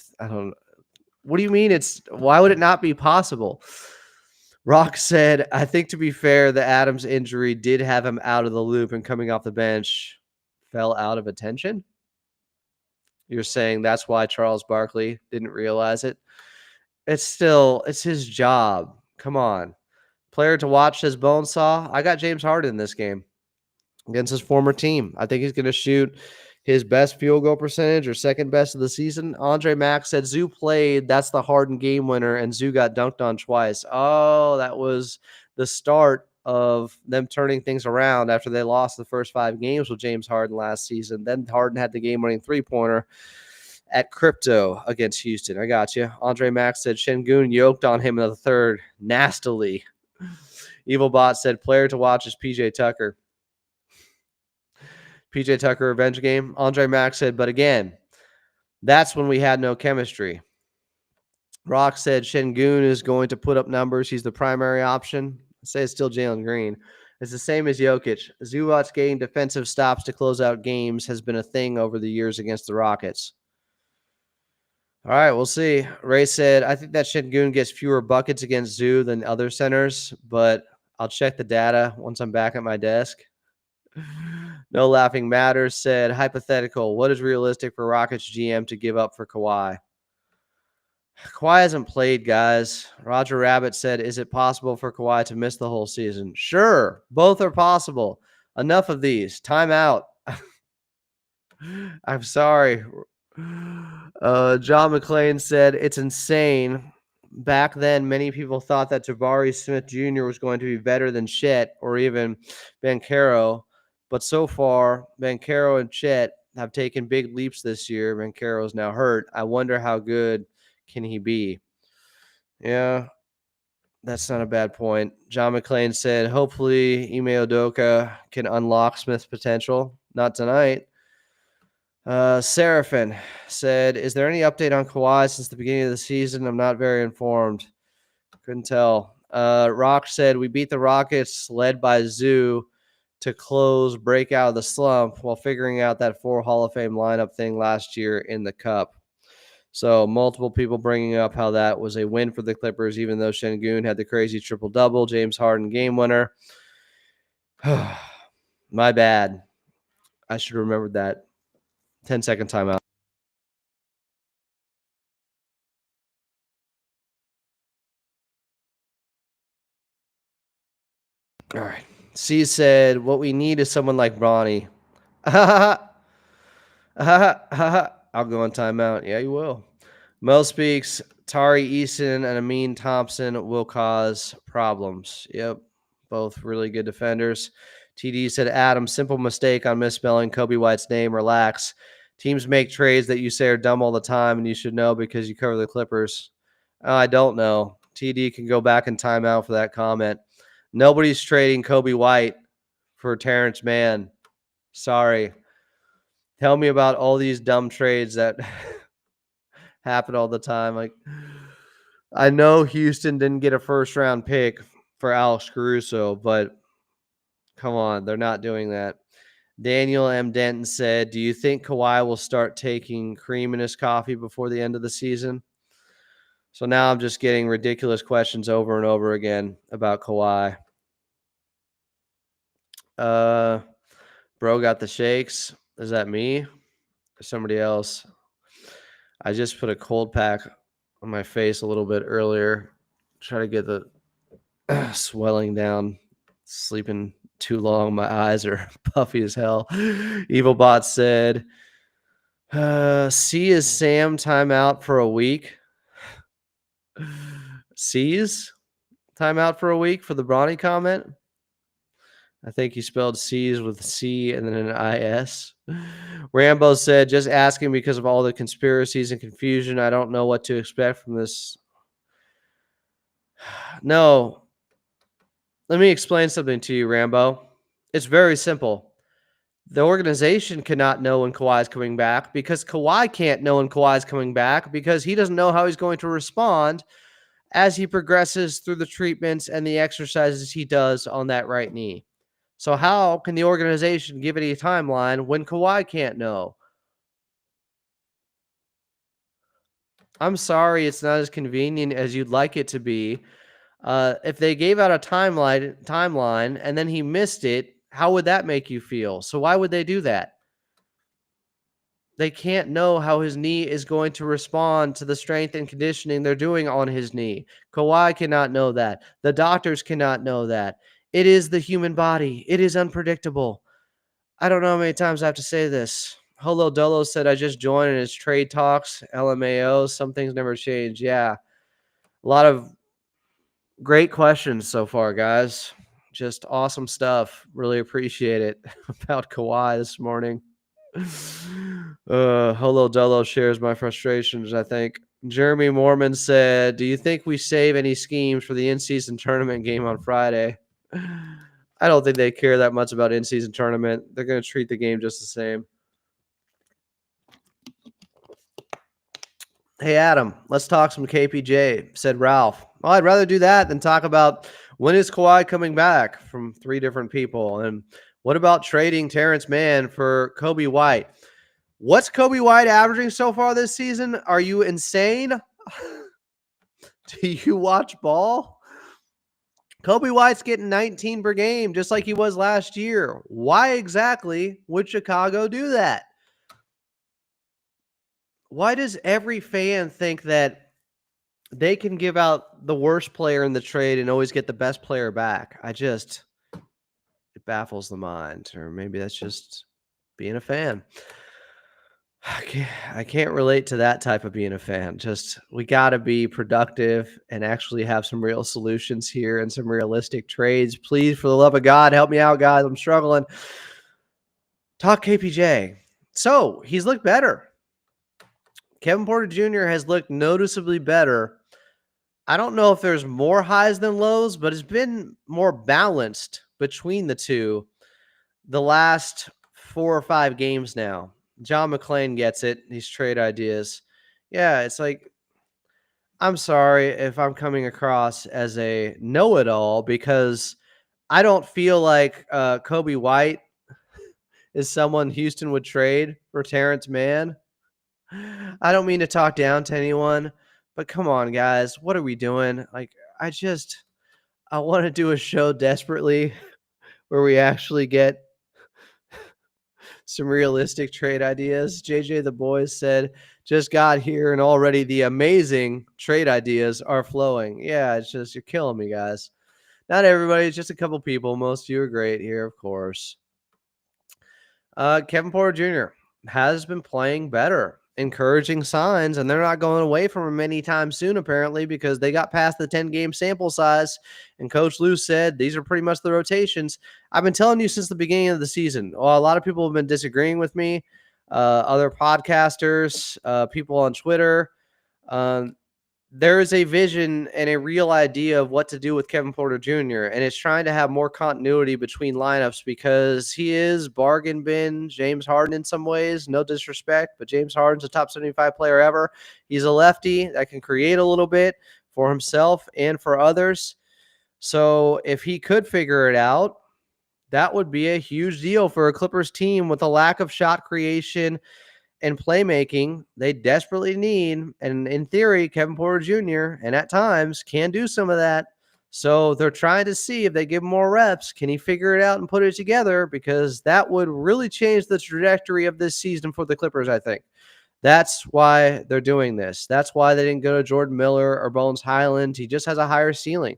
What do you mean? Why would it not be possible? Rock said, I think to be fair, the Adams injury did have him out of the loop and coming off the bench fell out of attention. You're saying that's why Charles Barkley didn't realize it. It's his job. Come on. Player to watch, says Bonesaw. I got James Harden in this game against his former team. I think he's going to shoot his best field goal percentage or second best of the season. Andre Mack said Zoo played. That's the Harden game winner, and Zoo got dunked on twice. Oh, that was the start of them turning things around after they lost the first 5 games with James Harden last season. Then Harden had the game-winning three-pointer at Crypto against Houston. I got you. Andre Mack said Şengün yoked on him in the third nastily. Evilbot said player to watch is PJ Tucker. PJ Tucker revenge game. Andre Mack said, but again, that's when we had no chemistry. Rock said Şengün is going to put up numbers. He's the primary option. I say it's still Jalen Green. It's the same as Jokic. Zubac's getting defensive stops to close out games has been a thing over the years against the Rockets. All right, we'll see. Ray said, I think that Şengün gets fewer buckets against Zoo than other centers, but I'll check the data once I'm back at my desk. No Laughing Matters said, hypothetical, what is realistic for Rockets GM to give up for Kawhi? Kawhi hasn't played, guys. Roger Rabbit said, is it possible for Kawhi to miss the whole season? Sure, both are possible. Enough of these. Time out. I'm sorry. John McClain said, it's insane. Back then, many people thought that Jabari Smith Jr. was going to be better than Chet or even Banchero. But so far, Banchero and Chet have taken big leaps this year. Banchero is now hurt. I wonder how good can he be? Yeah, that's not a bad point. John McClain said, hopefully Ime Udoka can unlock Smith's potential. Not tonight. Seraphin said, is there any update on Kawhi since the beginning of the season? I'm not very informed. Couldn't tell. Rock said, we beat the Rockets led by Zoo to break out of the slump while figuring out that 4 Hall of Fame lineup thing last year in the Cup. So multiple people bringing up how that was a win for the Clippers, even though Şengün had the crazy triple-double, James Harden game winner. My bad. I should have remembered that. 10-second timeout. All right. C said, what we need is someone like Bronny. I'll go on timeout. Yeah, you will. Mo speaks, Tari Eason and Amin Thompson will cause problems. Yep. Both really good defenders. TD said, Adam, simple mistake on misspelling Kobe White's name. Relax. Teams make trades that you say are dumb all the time, and you should know because you cover the Clippers. I don't know. TD can go back in timeout for that comment. Nobody's trading Kobe White for Terrence Mann. Sorry. Tell me about all these dumb trades that happen all the time. Like, I know Houston didn't get a first-round pick for Alex Caruso, but come on, they're not doing that. Daniel M. Denton said, do you think Kawhi will start taking cream in his coffee before the end of the season? So now I'm just getting ridiculous questions over and over again about Kawhi. Bro got the shakes. Is that me or somebody else? I just put a cold pack on my face a little bit earlier. Try to get the swelling down. Sleeping too long. My eyes are puffy as hell. Evilbot said, C is Sam timeout for a week. C's timeout for a week for the Bronny comment. I think he spelled C's with C and then an IS. Rambo said, just asking because of all the conspiracies and confusion. I don't know what to expect from this. No. Let me explain something to you, Rambo. It's very simple. The organization cannot know when Kawhi is coming back because Kawhi can't know when Kawhi is coming back because he doesn't know how he's going to respond as he progresses through the treatments and the exercises he does on that right knee. So how can the organization give it a timeline when Kawhi can't know? I'm sorry it's not as convenient as you'd like it to be. If they gave out a timeline and then he missed it, how would that make you feel? So why would they do that? They can't know how his knee is going to respond to the strength and conditioning they're doing on his knee. Kawhi cannot know that. The doctors cannot know that. It is the human body. It is unpredictable. I don't know how many times I have to say this. Holo Dolo said, I just joined and it's trade talks, LMAO. Some things never change. Yeah. A lot of great questions so far, guys. Just awesome stuff. Really appreciate it about Kawhi this morning. Holo Dolo shares my frustrations, I think. Jeremy Mormon said, do you think we save any schemes for the in-season tournament game on Friday? I don't think they care that much about in-season tournament. They're going to treat the game just the same. Hey, Adam, let's talk some KPJ, said Ralph. Well, I'd rather do that than talk about when is Kawhi coming back from 3 different people. And what about trading Terrence Mann for Kobe White? What's Kobe White averaging so far this season? Are you insane? Do you watch ball? Kobe White's getting 19 per game, just like he was last year. Why exactly would Chicago do that? Why does every fan think that they can give out the worst player in the trade and always get the best player back? It baffles the mind. Or maybe that's just being a fan. I can't relate to that type of being a fan. Just we got to be productive and actually have some real solutions here and some realistic trades. Please, for the love of God, help me out, guys. I'm struggling. Talk KPJ. So he's looked better. Kevin Porter Jr. has looked noticeably better. I don't know if there's more highs than lows, but it's been more balanced between the two the last 4 or 5 games now. John McClain gets it. These trade ideas. Yeah, it's like, I'm sorry if I'm coming across as a know-it-all because I don't feel like Kobe White is someone Houston would trade for Terrence Mann. I don't mean to talk down to anyone, but come on, guys. What are we doing? Like, I want to do a show desperately where we actually get some realistic trade ideas. JJ the Boys said, just got here and already the amazing trade ideas are flowing. Yeah, it's just, you're killing me, guys. Not everybody, it's just a couple people. Most of you are great here, of course. Kevin Porter Jr. has been playing better. Encouraging signs, and they're not going away from him anytime soon, apparently, because they got past the 10-game sample size, and Coach Lou said these are pretty much the rotations. I've been telling you since the beginning of the season. Well, a lot of people have been disagreeing with me, other podcasters, people on Twitter. There is a vision and a real idea of what to do with Kevin Porter Jr., and it's trying to have more continuity between lineups because he is bargain bin James Harden in some ways. No disrespect, but James Harden's a top 75 player ever. He's a lefty that can create a little bit for himself and for others. So if he could figure it out, that would be a huge deal for a Clippers team with a lack of shot creation and playmaking they desperately need. And in theory, Kevin Porter Jr. and at times can do some of that. So they're trying to see if they give him more reps, can he figure it out and put it together? Because that would really change the trajectory of this season for the Clippers, I think. That's why they're doing this. That's why they didn't go to Jordan Miller or Bones Highland. He just has a higher ceiling.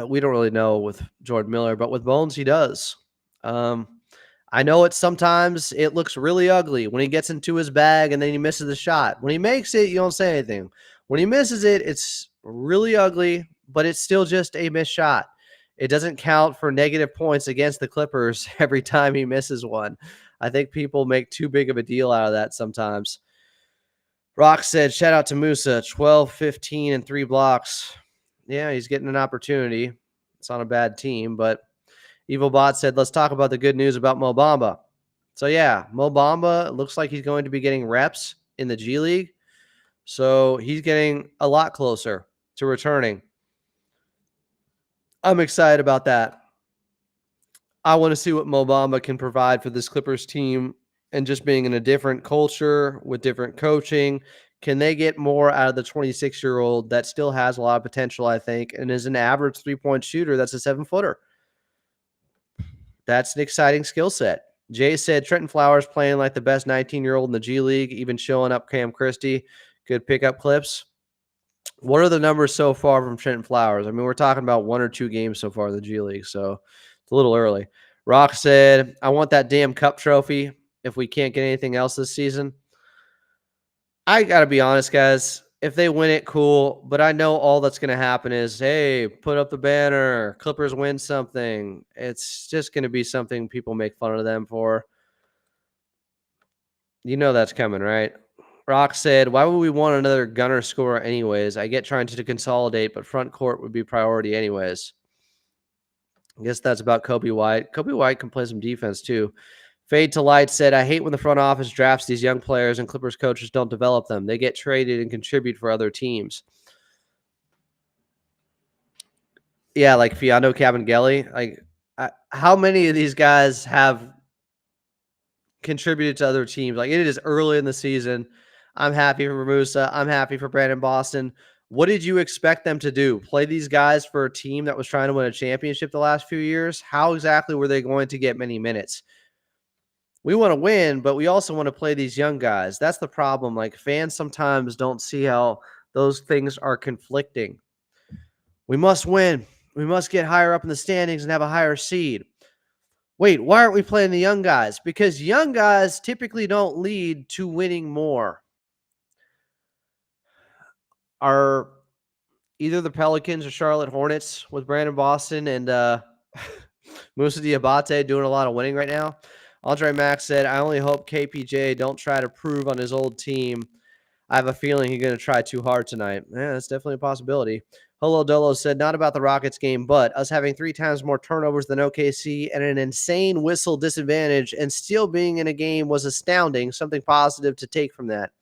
We don't really know with Jordan Miller, but with Bones, he does. I know sometimes it looks really ugly when he gets into his bag and then he misses the shot. When he makes it, you don't say anything. When he misses it, it's really ugly, but it's still just a missed shot. It doesn't count for negative points against the Clippers every time he misses one. I think people make too big of a deal out of that sometimes. Rock said, shout out to Musa, 12, 15, and 3 blocks. Yeah, he's getting an opportunity. It's on a bad team, but Evil Bot said, let's talk about the good news about Mo Bamba. So, yeah, Mo Bamba looks like he's going to be getting reps in the G League. So, he's getting a lot closer to returning. I'm excited about that. I want to see what Mo Bamba can provide for this Clippers team and just being in a different culture with different coaching. Can they get more out of the 26-year-old that still has a lot of potential, I think, and is an average three-point shooter that's a 7-footer? That's an exciting skill set. Jay said Trenton Flowers playing like the best 19-year-old in the G League, even showing up Cam Christie. Good pickup clips. What are the numbers so far from Trenton Flowers? I mean, we're talking about 1 or 2 games so far in the G League, so it's a little early. Rock said, I want that damn cup trophy if we can't get anything else this season. I got to be honest, guys. If they win it, cool. But I know all that's going to happen is, hey, put up the banner. Clippers win something. It's just going to be something people make fun of them for. You know that's coming, right? Rock said, why would we want another gunner scorer anyways? I get trying to consolidate, but front court would be priority anyways. I guess that's about Kobe White. Kobe White can play some defense too. Fade to Light said, I hate when the front office drafts these young players and Clippers coaches don't develop them. They get traded and contribute for other teams. Yeah, like Fiando Cabangeli. Like, how many of these guys have contributed to other teams? Like, it is early in the season. I'm happy for Musa. I'm happy for Brandon Boston. What did you expect them to do? Play these guys for a team that was trying to win a championship the last few years? How exactly were they going to get many minutes? We want to win, but we also want to play these young guys. That's the problem. Like, fans sometimes don't see how those things are conflicting. We must win. We must get higher up in the standings and have a higher seed. Wait, why aren't we playing the young guys? Because young guys typically don't lead to winning more. Are either the Pelicans or Charlotte Hornets with Brandon Boston and Musa Diabate doing a lot of winning right now? Andre Max said, I only hope KPJ don't try to prove on his old team. I have a feeling he's going to try too hard tonight. Yeah, that's definitely a possibility. Holo Dolo said, not about the Rockets game, but us having 3 times more turnovers than OKC and an insane whistle disadvantage and still being in a game was astounding. Something positive to take from that.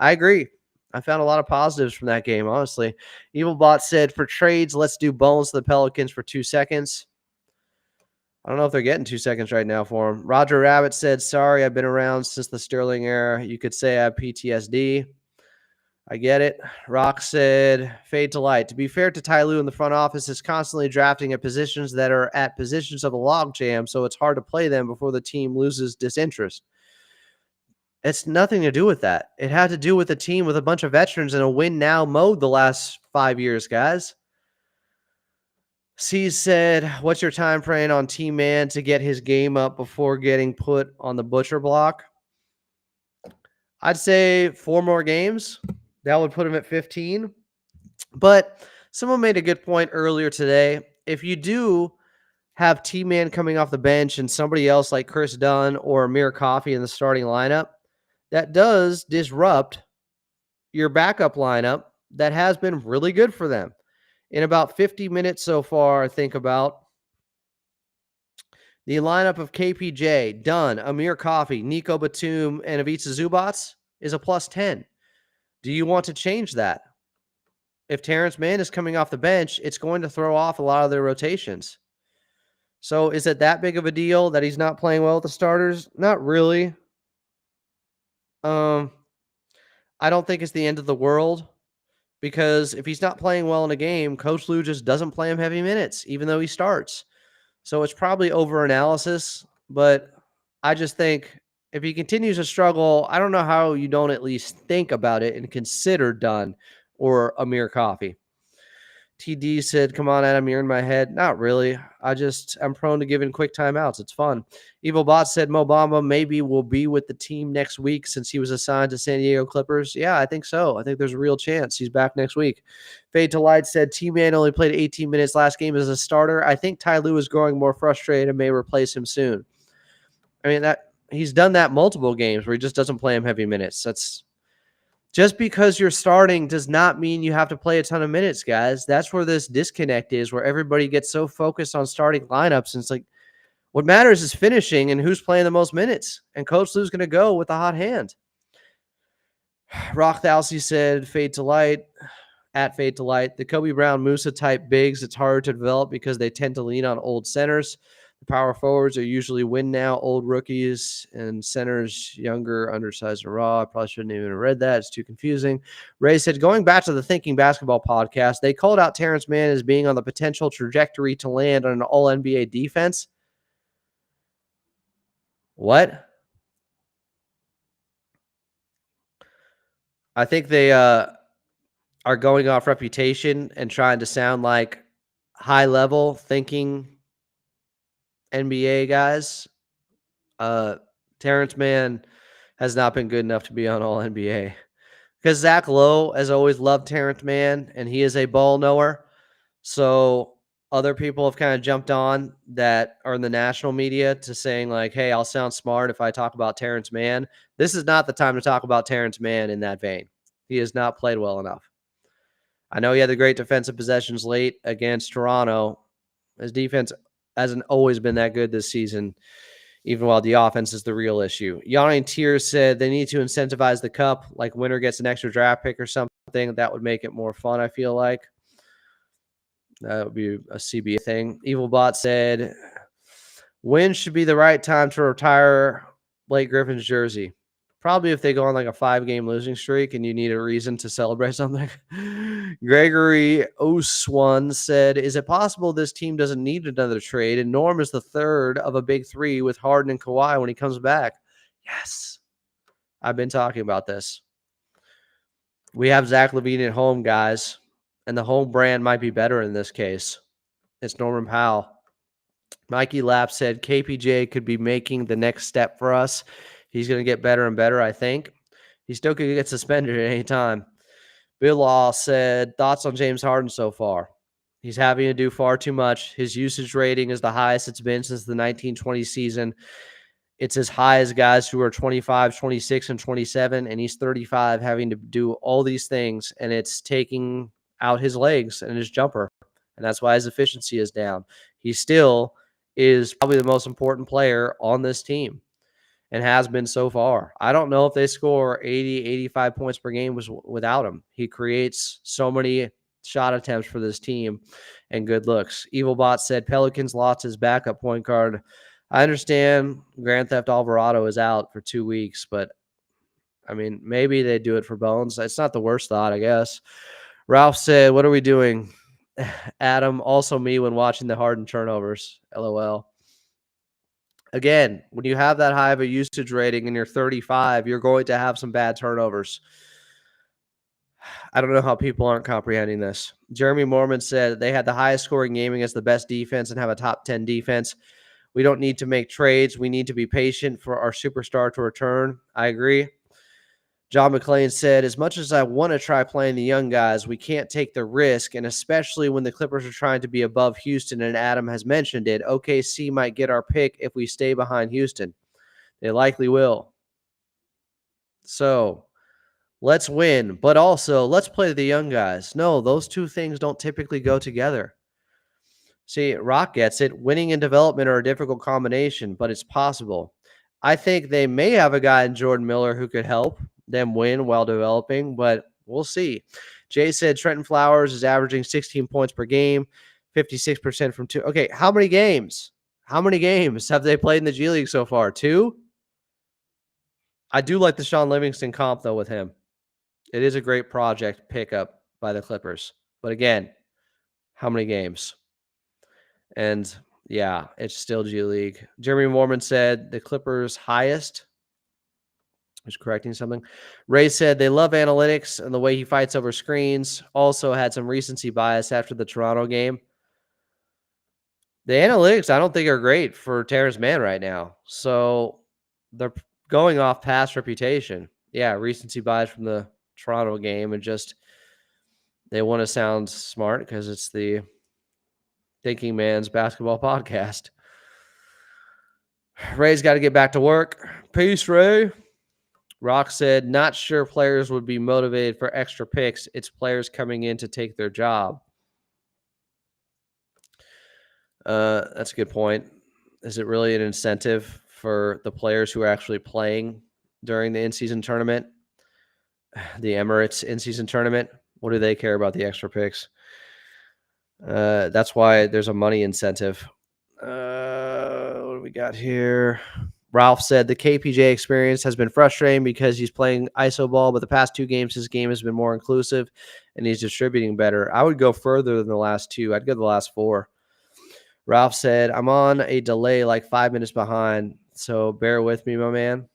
I agree. I found a lot of positives from that game, honestly. EvilBot said, for trades, let's do Bones to the Pelicans for 2 seconds. I don't know if they're getting 2 seconds right now for him. Roger Rabbit said, sorry, I've been around since the Sterling era. You could say I have PTSD. I get it. Rock said, fade to light. To be fair to Ty Lue in the front office is constantly drafting at positions that are at positions of a logjam, so it's hard to play them before the team loses disinterest. It's nothing to do with that. It had to do with a team with a bunch of veterans in a win-now mode the last 5 years, guys. C said, what's your time frame on T-Man to get his game up before getting put on the butcher block? I'd say 4 more games. That would put him at 15. But someone made a good point earlier today. If you do have T-Man coming off the bench and somebody else like Chris Dunn or Amir Coffey in the starting lineup, that does disrupt your backup lineup that has been really good for them. In about 50 minutes so far, think about the lineup of KPJ, Dunn, Amir Coffey, Nico Batum, and Ivica Zubac is a plus 10. Do you want to change that? If Terrence Mann is coming off the bench, it's going to throw off a lot of their rotations. So is it that big of a deal that he's not playing well with the starters? Not really. I don't think it's the end of the world because if he's not playing well in a game, Coach Lue just doesn't play him heavy minutes, even though he starts. So it's probably over-analysis, but I just think if he continues to struggle, I don't know how you don't at least think about it and consider Dunn or Amir Coffey. TD said, come on, Adam, you're in my head. Not really. I'm prone to giving quick timeouts. It's fun. Evil Bot said Mo Bamba maybe will be with the team next week since he was assigned to San Diego Clippers. Yeah, I think so. I think there's a real chance he's back next week. Fade to Light said T-Man only played 18 minutes last game as a starter. I think Ty Lue is growing more frustrated and may replace him soon. I mean, that he's done that multiple games where he just doesn't play him heavy minutes. That's just because you're starting does not mean you have to play a ton of minutes, guys. That's where this disconnect is, where everybody gets so focused on starting lineups. And it's like, what matters is finishing and who's playing the most minutes. And Coach Lue's going to go with the hot hand. Rock Thalsey said, Fade to Light, at Fade to Light. The Kobe Brown Musa type bigs, it's harder to develop because they tend to lean on old centers. The power forwards are usually win now, old rookies, and centers younger, undersized, and raw. I probably shouldn't even have read that. It's too confusing. Ray said, going back to the Thinking Basketball podcast, they called out Terrence Mann as being on the potential trajectory to land on an all-NBA defense. What? I think they are going off reputation and trying to sound like high-level thinking NBA guys. Terrence Mann has not been good enough to be on all NBA because Zach Lowe has always loved Terrence Mann and he is a ball knower. So other people have kind of jumped on that are in the national media to saying like, hey, I'll sound smart if I talk about Terrence Mann. This is not the time to talk about Terrence Mann in that vein. He has not played well enough. I know he had the great defensive possessions late against Toronto. His defense hasn't always been that good this season, even while the offense is the real issue. Yawning Tears said they need to incentivize the cup, like winner gets an extra draft pick or something. That would make it more fun, I feel like. That would be a CBA thing. Evil Bot said, when should be the right time to retire Blake Griffin's jersey? Probably if they go on like a 5-game losing streak and you need a reason to celebrate something. Gregory Oswan said, is it possible this team doesn't need another trade and Norm is the third of a big three with Harden and Kawhi when he comes back? Yes. I've been talking about this. We have Zach LaVine at home, guys, and the home brand might be better in this case. It's Norman Powell. Mikey Lapp said KPJ could be making the next step for us. He's going to get better and better, I think. He still could get suspended at any time. Bill Law said, thoughts on James Harden so far? He's having to do far too much. His usage rating is the highest it's been since the 1920 season. It's as high as guys who are 25, 26, and 27, and he's 35 having to do all these things, and it's taking out his legs and his jumper, and that's why his efficiency is down. He still is probably the most important player on this team and has been so far. I don't know if they score 80, 85 points per game without him. He creates so many shot attempts for this team and good looks. Evil Bot said Pelicans lost his backup point guard. I understand Grand Theft Alvarado is out for 2 weeks, but I mean, maybe they do it for Bones. It's not the worst thought, I guess. Ralph said, what are we doing? Adam, also me when watching the Harden turnovers. LOL. Again, when you have that high of a usage rating and you're 35, you're going to have some bad turnovers. I don't know how people aren't comprehending this. Jeremy Mormon said they had the highest scoring game against the best defense and have a top 10 defense. We don't need to make trades. We need to be patient for our superstar to return. I agree. John McClain said, as much as I want to try playing the young guys, we can't take the risk, and especially when the Clippers are trying to be above Houston, and Adam has mentioned it, OKC might get our pick if we stay behind Houston. They likely will. So let's win, but also let's play the young guys. No, those two things don't typically go together. See, Rock gets it. Winning and development are a difficult combination, but it's possible. I think they may have a guy in Jordan Miller who could help them win while developing, but we'll see. Jay said Trenton Flowers is averaging 16 points per game, 56% from 2. Okay, how many games? How many games have they played in the G League so far? 2? I do like the Sean Livingston comp, though, with him. It is a great project pickup by the Clippers. But again, how many games? And yeah, it's still G League. Jeremy Mormon said the Clippers highest. He's correcting something. Ray said they love analytics and the way he fights over screens. Also had some recency bias after the Toronto game. The analytics, I don't think, are great for Terrence Mann right now. So they're going off past reputation. Yeah, recency bias from the Toronto game, and just they want to sound smart because it's the Thinking Man's Basketball Podcast. Ray's got to get back to work. Peace, Ray. Rock said, not sure players would be motivated for extra picks. It's players coming in to take their job. That's a good point. Is it really an incentive for the players who are actually playing during the in-season tournament? The Emirates in-season tournament? What do they care about the extra picks? That's why there's a money incentive. What do we got here? Ralph said the KPJ experience has been frustrating because he's playing ISO ball, but the past 2 games, his game has been more inclusive and he's distributing better. I would go further than the last 2. I'd go the last 4. Ralph said, I'm on a delay like 5 minutes behind, so bear with me, my man.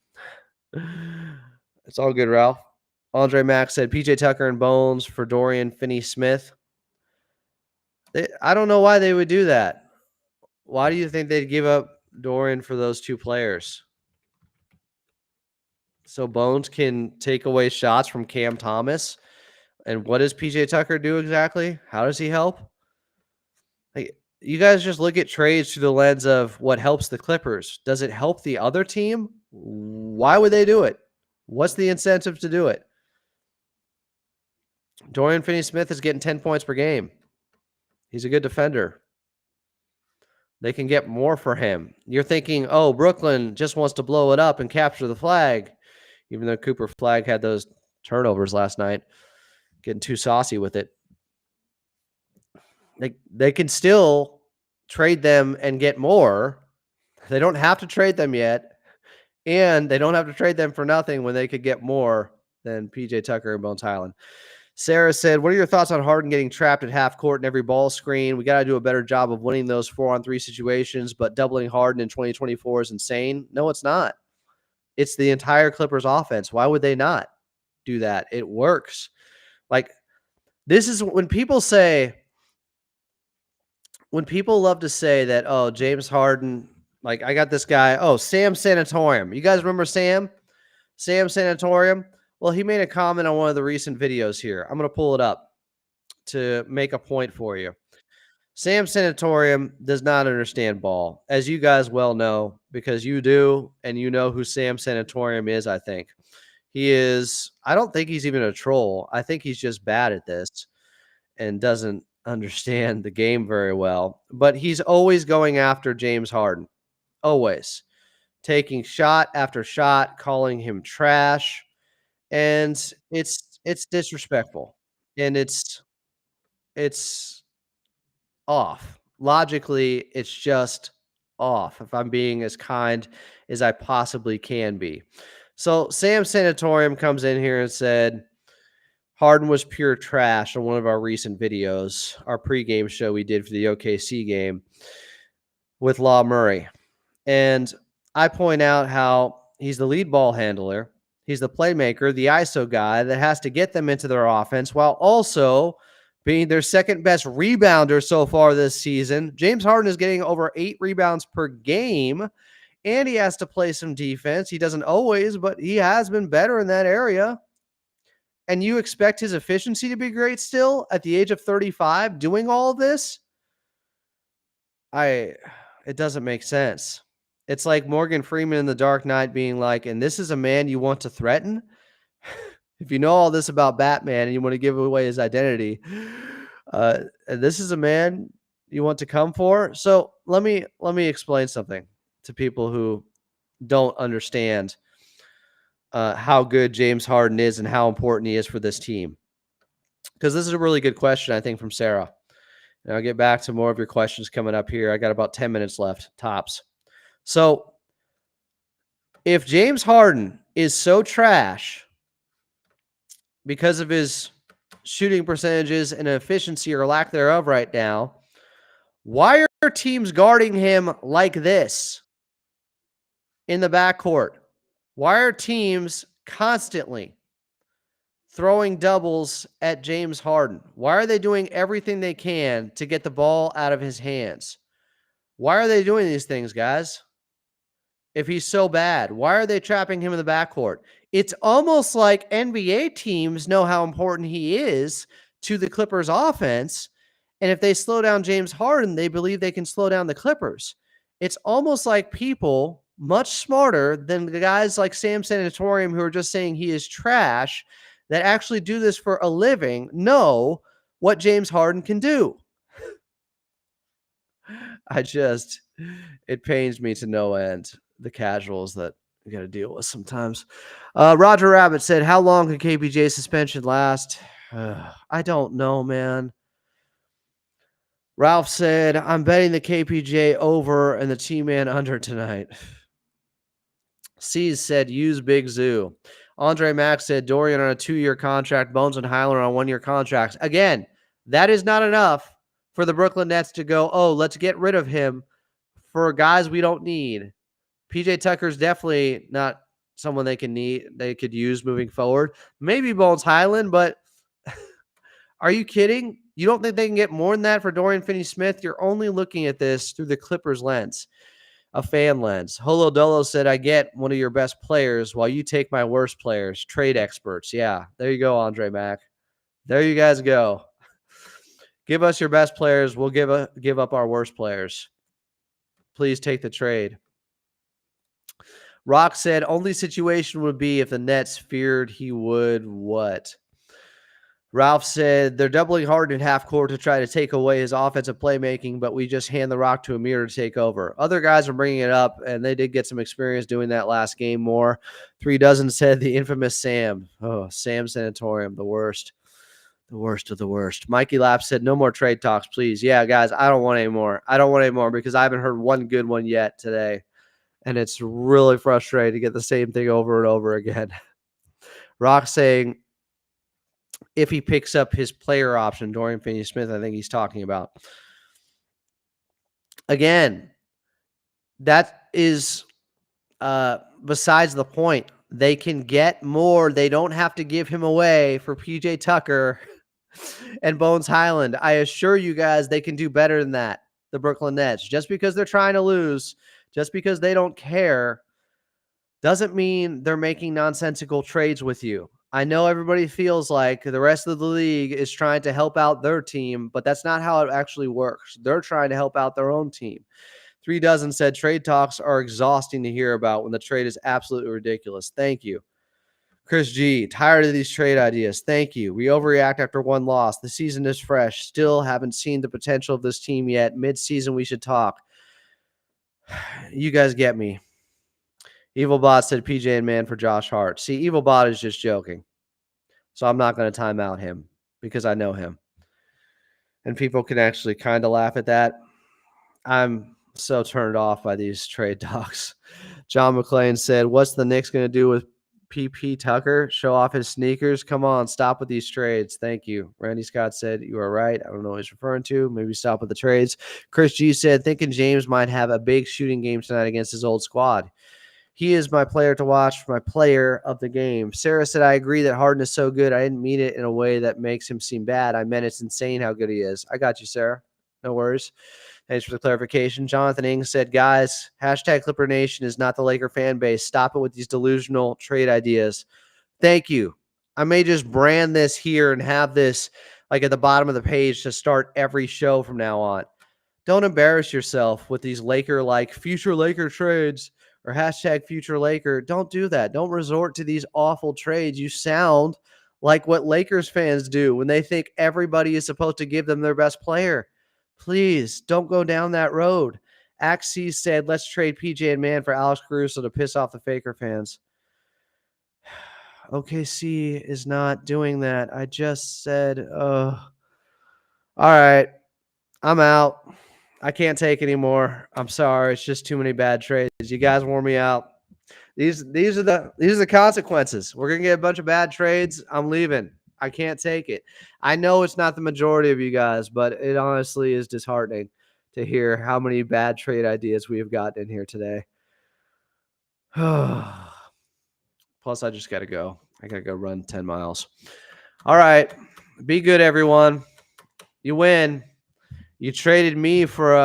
It's all good, Ralph. Andre Mack said, PJ Tucker and Bones for Dorian Finney-Smith. I don't know why they would do that. Why do you think they'd give up Dorian for those 2 players? So Bones can take away shots from Cam Thomas. And what does PJ Tucker do exactly? How does he help? Like, you guys just look at trades through the lens of what helps the Clippers. Does it help the other team? Why would they do it? What's the incentive to do it? Dorian Finney-Smith is getting 10 points per game. He's a good defender. They can get more for him. You're thinking, oh, Brooklyn just wants to blow it up and capture the flag, even though Cooper Flag had those turnovers last night, getting too saucy with it. They can still trade them and get more. They don't have to trade them yet, and they don't have to trade them for nothing when they could get more than PJ Tucker and Bones Highland. Sarah said, what are your thoughts on Harden getting trapped at half court in every ball screen? We got to do a better job of winning those 4-on-3 situations, but doubling Harden in 2024 is insane. No, it's not. It's the entire Clippers offense. Why would they not do that? It works. Like, this is when people love to say that, oh, James Harden, like, I got this guy, oh, Sam Sanatorium. You guys remember Sam? Sam Sanatorium? Well, he made a comment on one of the recent videos here. I'm going to pull it up to make a point for you. Sam Sanatorium does not understand ball, as you guys well know, because you do, and you know who Sam Sanatorium is, I think. I don't think he's even a troll. I think he's just bad at this and doesn't understand the game very well. But he's always going after James Harden. Always. Taking shot after shot, calling him trash. And it's disrespectful, and it's off. Logically, it's just off, if I'm being as kind as I possibly can be. So Sam Sanatorium comes in here and said Harden was pure trash on one of our recent videos, our pregame show we did for the OKC game with Law Murray. And I point out how he's the lead ball handler. He's the playmaker, the ISO guy that has to get them into their offense while also being their second best rebounder so far this season. James Harden is getting over 8 rebounds per game, and he has to play some defense. He doesn't always, but he has been better in that area. And you expect his efficiency to be great still at the age of 35 doing all of this? It doesn't make sense. It's like Morgan Freeman in The Dark Knight being like, and this is a man you want to threaten? If you know all this about Batman and you want to give away his identity, and this is a man you want to come for? So let me explain something to people who don't understand how good James Harden is and how important he is for this team. Because this is a really good question, I think, from Sarah. And I'll get back to more of your questions coming up here. I got about 10 minutes left, tops. So if James Harden is so trash because of his shooting percentages and efficiency or lack thereof right now. Why are teams guarding him like this in the backcourt? Why are teams constantly throwing doubles at James Harden? Why are they doing everything they can to get the ball out of his hands? Why are they doing these things, guys? If he's so bad, why are they trapping him in the backcourt? It's almost like NBA teams know how important he is to the Clippers offense. And if they slow down James Harden, they believe they can slow down the Clippers. It's almost like people much smarter than the guys like Sam Sanatorium who are just saying he is trash that actually do this for a living know what James Harden can do. It pains me to no end, the casuals that we got to deal with sometimes. Roger Rabbit said, how long could KPJ's suspension last? I don't know, man. Ralph said, I'm betting the KPJ over and the T-Man under tonight. C's said, use Big Zoo. Andre Mack said, Dorian on a 2-year contract, Bones and Hyler on 1-year contracts. Again, that is not enough for the Brooklyn Nets to go, oh, let's get rid of him for guys we don't need. PJ Tucker's definitely not someone they could use moving forward. Maybe Bones Highland, but are you kidding? You don't think they can get more than that for Dorian Finney-Smith? You're only looking at this through the Clippers lens, a fan lens. Holo Dolo said, I get one of your best players while you take my worst players, trade experts. Yeah, there you go, Andre Mack. There you guys go. Give us your best players. We'll give up our worst players. Please take the trade. Rock said, only situation would be if the Nets feared he would what? Ralph said, they're doubling Harden at half court to try to take away his offensive playmaking, but we just hand the rock to Amir to take over. Other guys are bringing it up, and they did get some experience doing that last game more. 3 dozen said the infamous Sam. Oh, Sam Sanatorium, the worst. The worst of the worst. Mikey Lapp said, no more trade talks, please. Yeah, guys, I don't want any more. I don't want any more because I haven't heard one good one yet today. And it's really frustrating to get the same thing over and over again. Rock saying, if he picks up his player option, Dorian Finney-Smith, I think he's talking about. Again, that is besides the point. They can get more. They don't have to give him away for PJ Tucker and Bones Highland. I assure you guys they can do better than that, the Brooklyn Nets. Just because they're trying to lose, just because they don't care, doesn't mean they're making nonsensical trades with you. I know everybody feels like the rest of the league is trying to help out their team, but that's not how it actually works. They're trying to help out their own team. 3 dozen said trade talks are exhausting to hear about when the trade is absolutely ridiculous. Thank you. Chris G, tired of these trade ideas. Thank you. We overreact after one loss. The season is fresh. Still haven't seen the potential of this team yet. Mid-season, we should talk. You guys get me. EvilBot said PJ and Man for Josh Hart. See, EvilBot is just joking. So I'm not going to time out him because I know him. And people can actually kind of laugh at that. I'm so turned off by these trade talks. John McClain said, what's the Knicks going to do with PP Tucker? Show off his sneakers? Come on, stop with these trades. Thank you. Randy Scott said, you are right. I don't know what he's referring to. Maybe stop with the trades. Chris G said, thinking James might have a big shooting game tonight against his old squad. He is my player to watch, my player of the game. Sarah said, I agree that Harden is so good. I didn't mean it in a way that makes him seem bad. I meant it's insane how good he is. I got you, Sarah. No worries. Thanks for the clarification. Jonathan Ing said, guys, hashtag Clipper Nation is not the Laker fan base. Stop it with these delusional trade ideas. Thank you. I may just brand this here and have this like at the bottom of the page to start every show from now on. Don't embarrass yourself with these Laker-like future Laker trades or hashtag future Laker. Don't do that. Don't resort to these awful trades. You sound like what Lakers fans do when they think everybody is supposed to give them their best player. Please don't go down that road. Axie said, let's trade PJ and Man for Alex Caruso to piss off the Faker fans. OKC is not doing that. I just said, all right, I'm out. I can't take anymore. I'm sorry. It's just too many bad trades. You guys wore me out. These are the consequences. We're gonna get a bunch of bad trades. I'm leaving. I can't take it. I know it's not the majority of you guys, but it honestly is disheartening to hear how many bad trade ideas we have gotten in here today. Plus, I just got to go. I got to go run 10 miles. All right. Be good, everyone. You win. You traded me for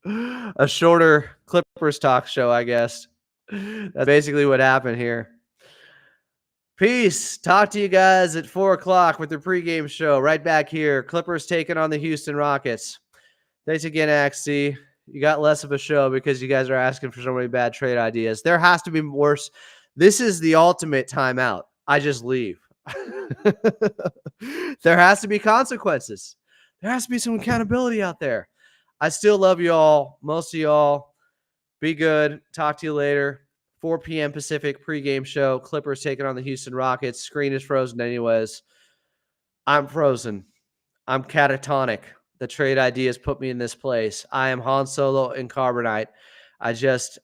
a shorter Clippers talk show, I guess. That's basically what happened here. Peace. Talk to you guys at 4 o'clock with the pregame show right back here. Clippers taking on the Houston Rockets. Thanks again, XC. You got less of a show because you guys are asking for so many bad trade ideas. There has to be worse. This is the ultimate timeout. I just leave. There has to be consequences. There has to be some accountability out there. I still love you all. Most of y'all. Be good. Talk to you later. 4 p.m. Pacific pregame show. Clippers taking on the Houston Rockets. Screen is frozen anyways. I'm frozen. I'm catatonic. The trade ideas put me in this place. I am Han Solo and Carbonite. I just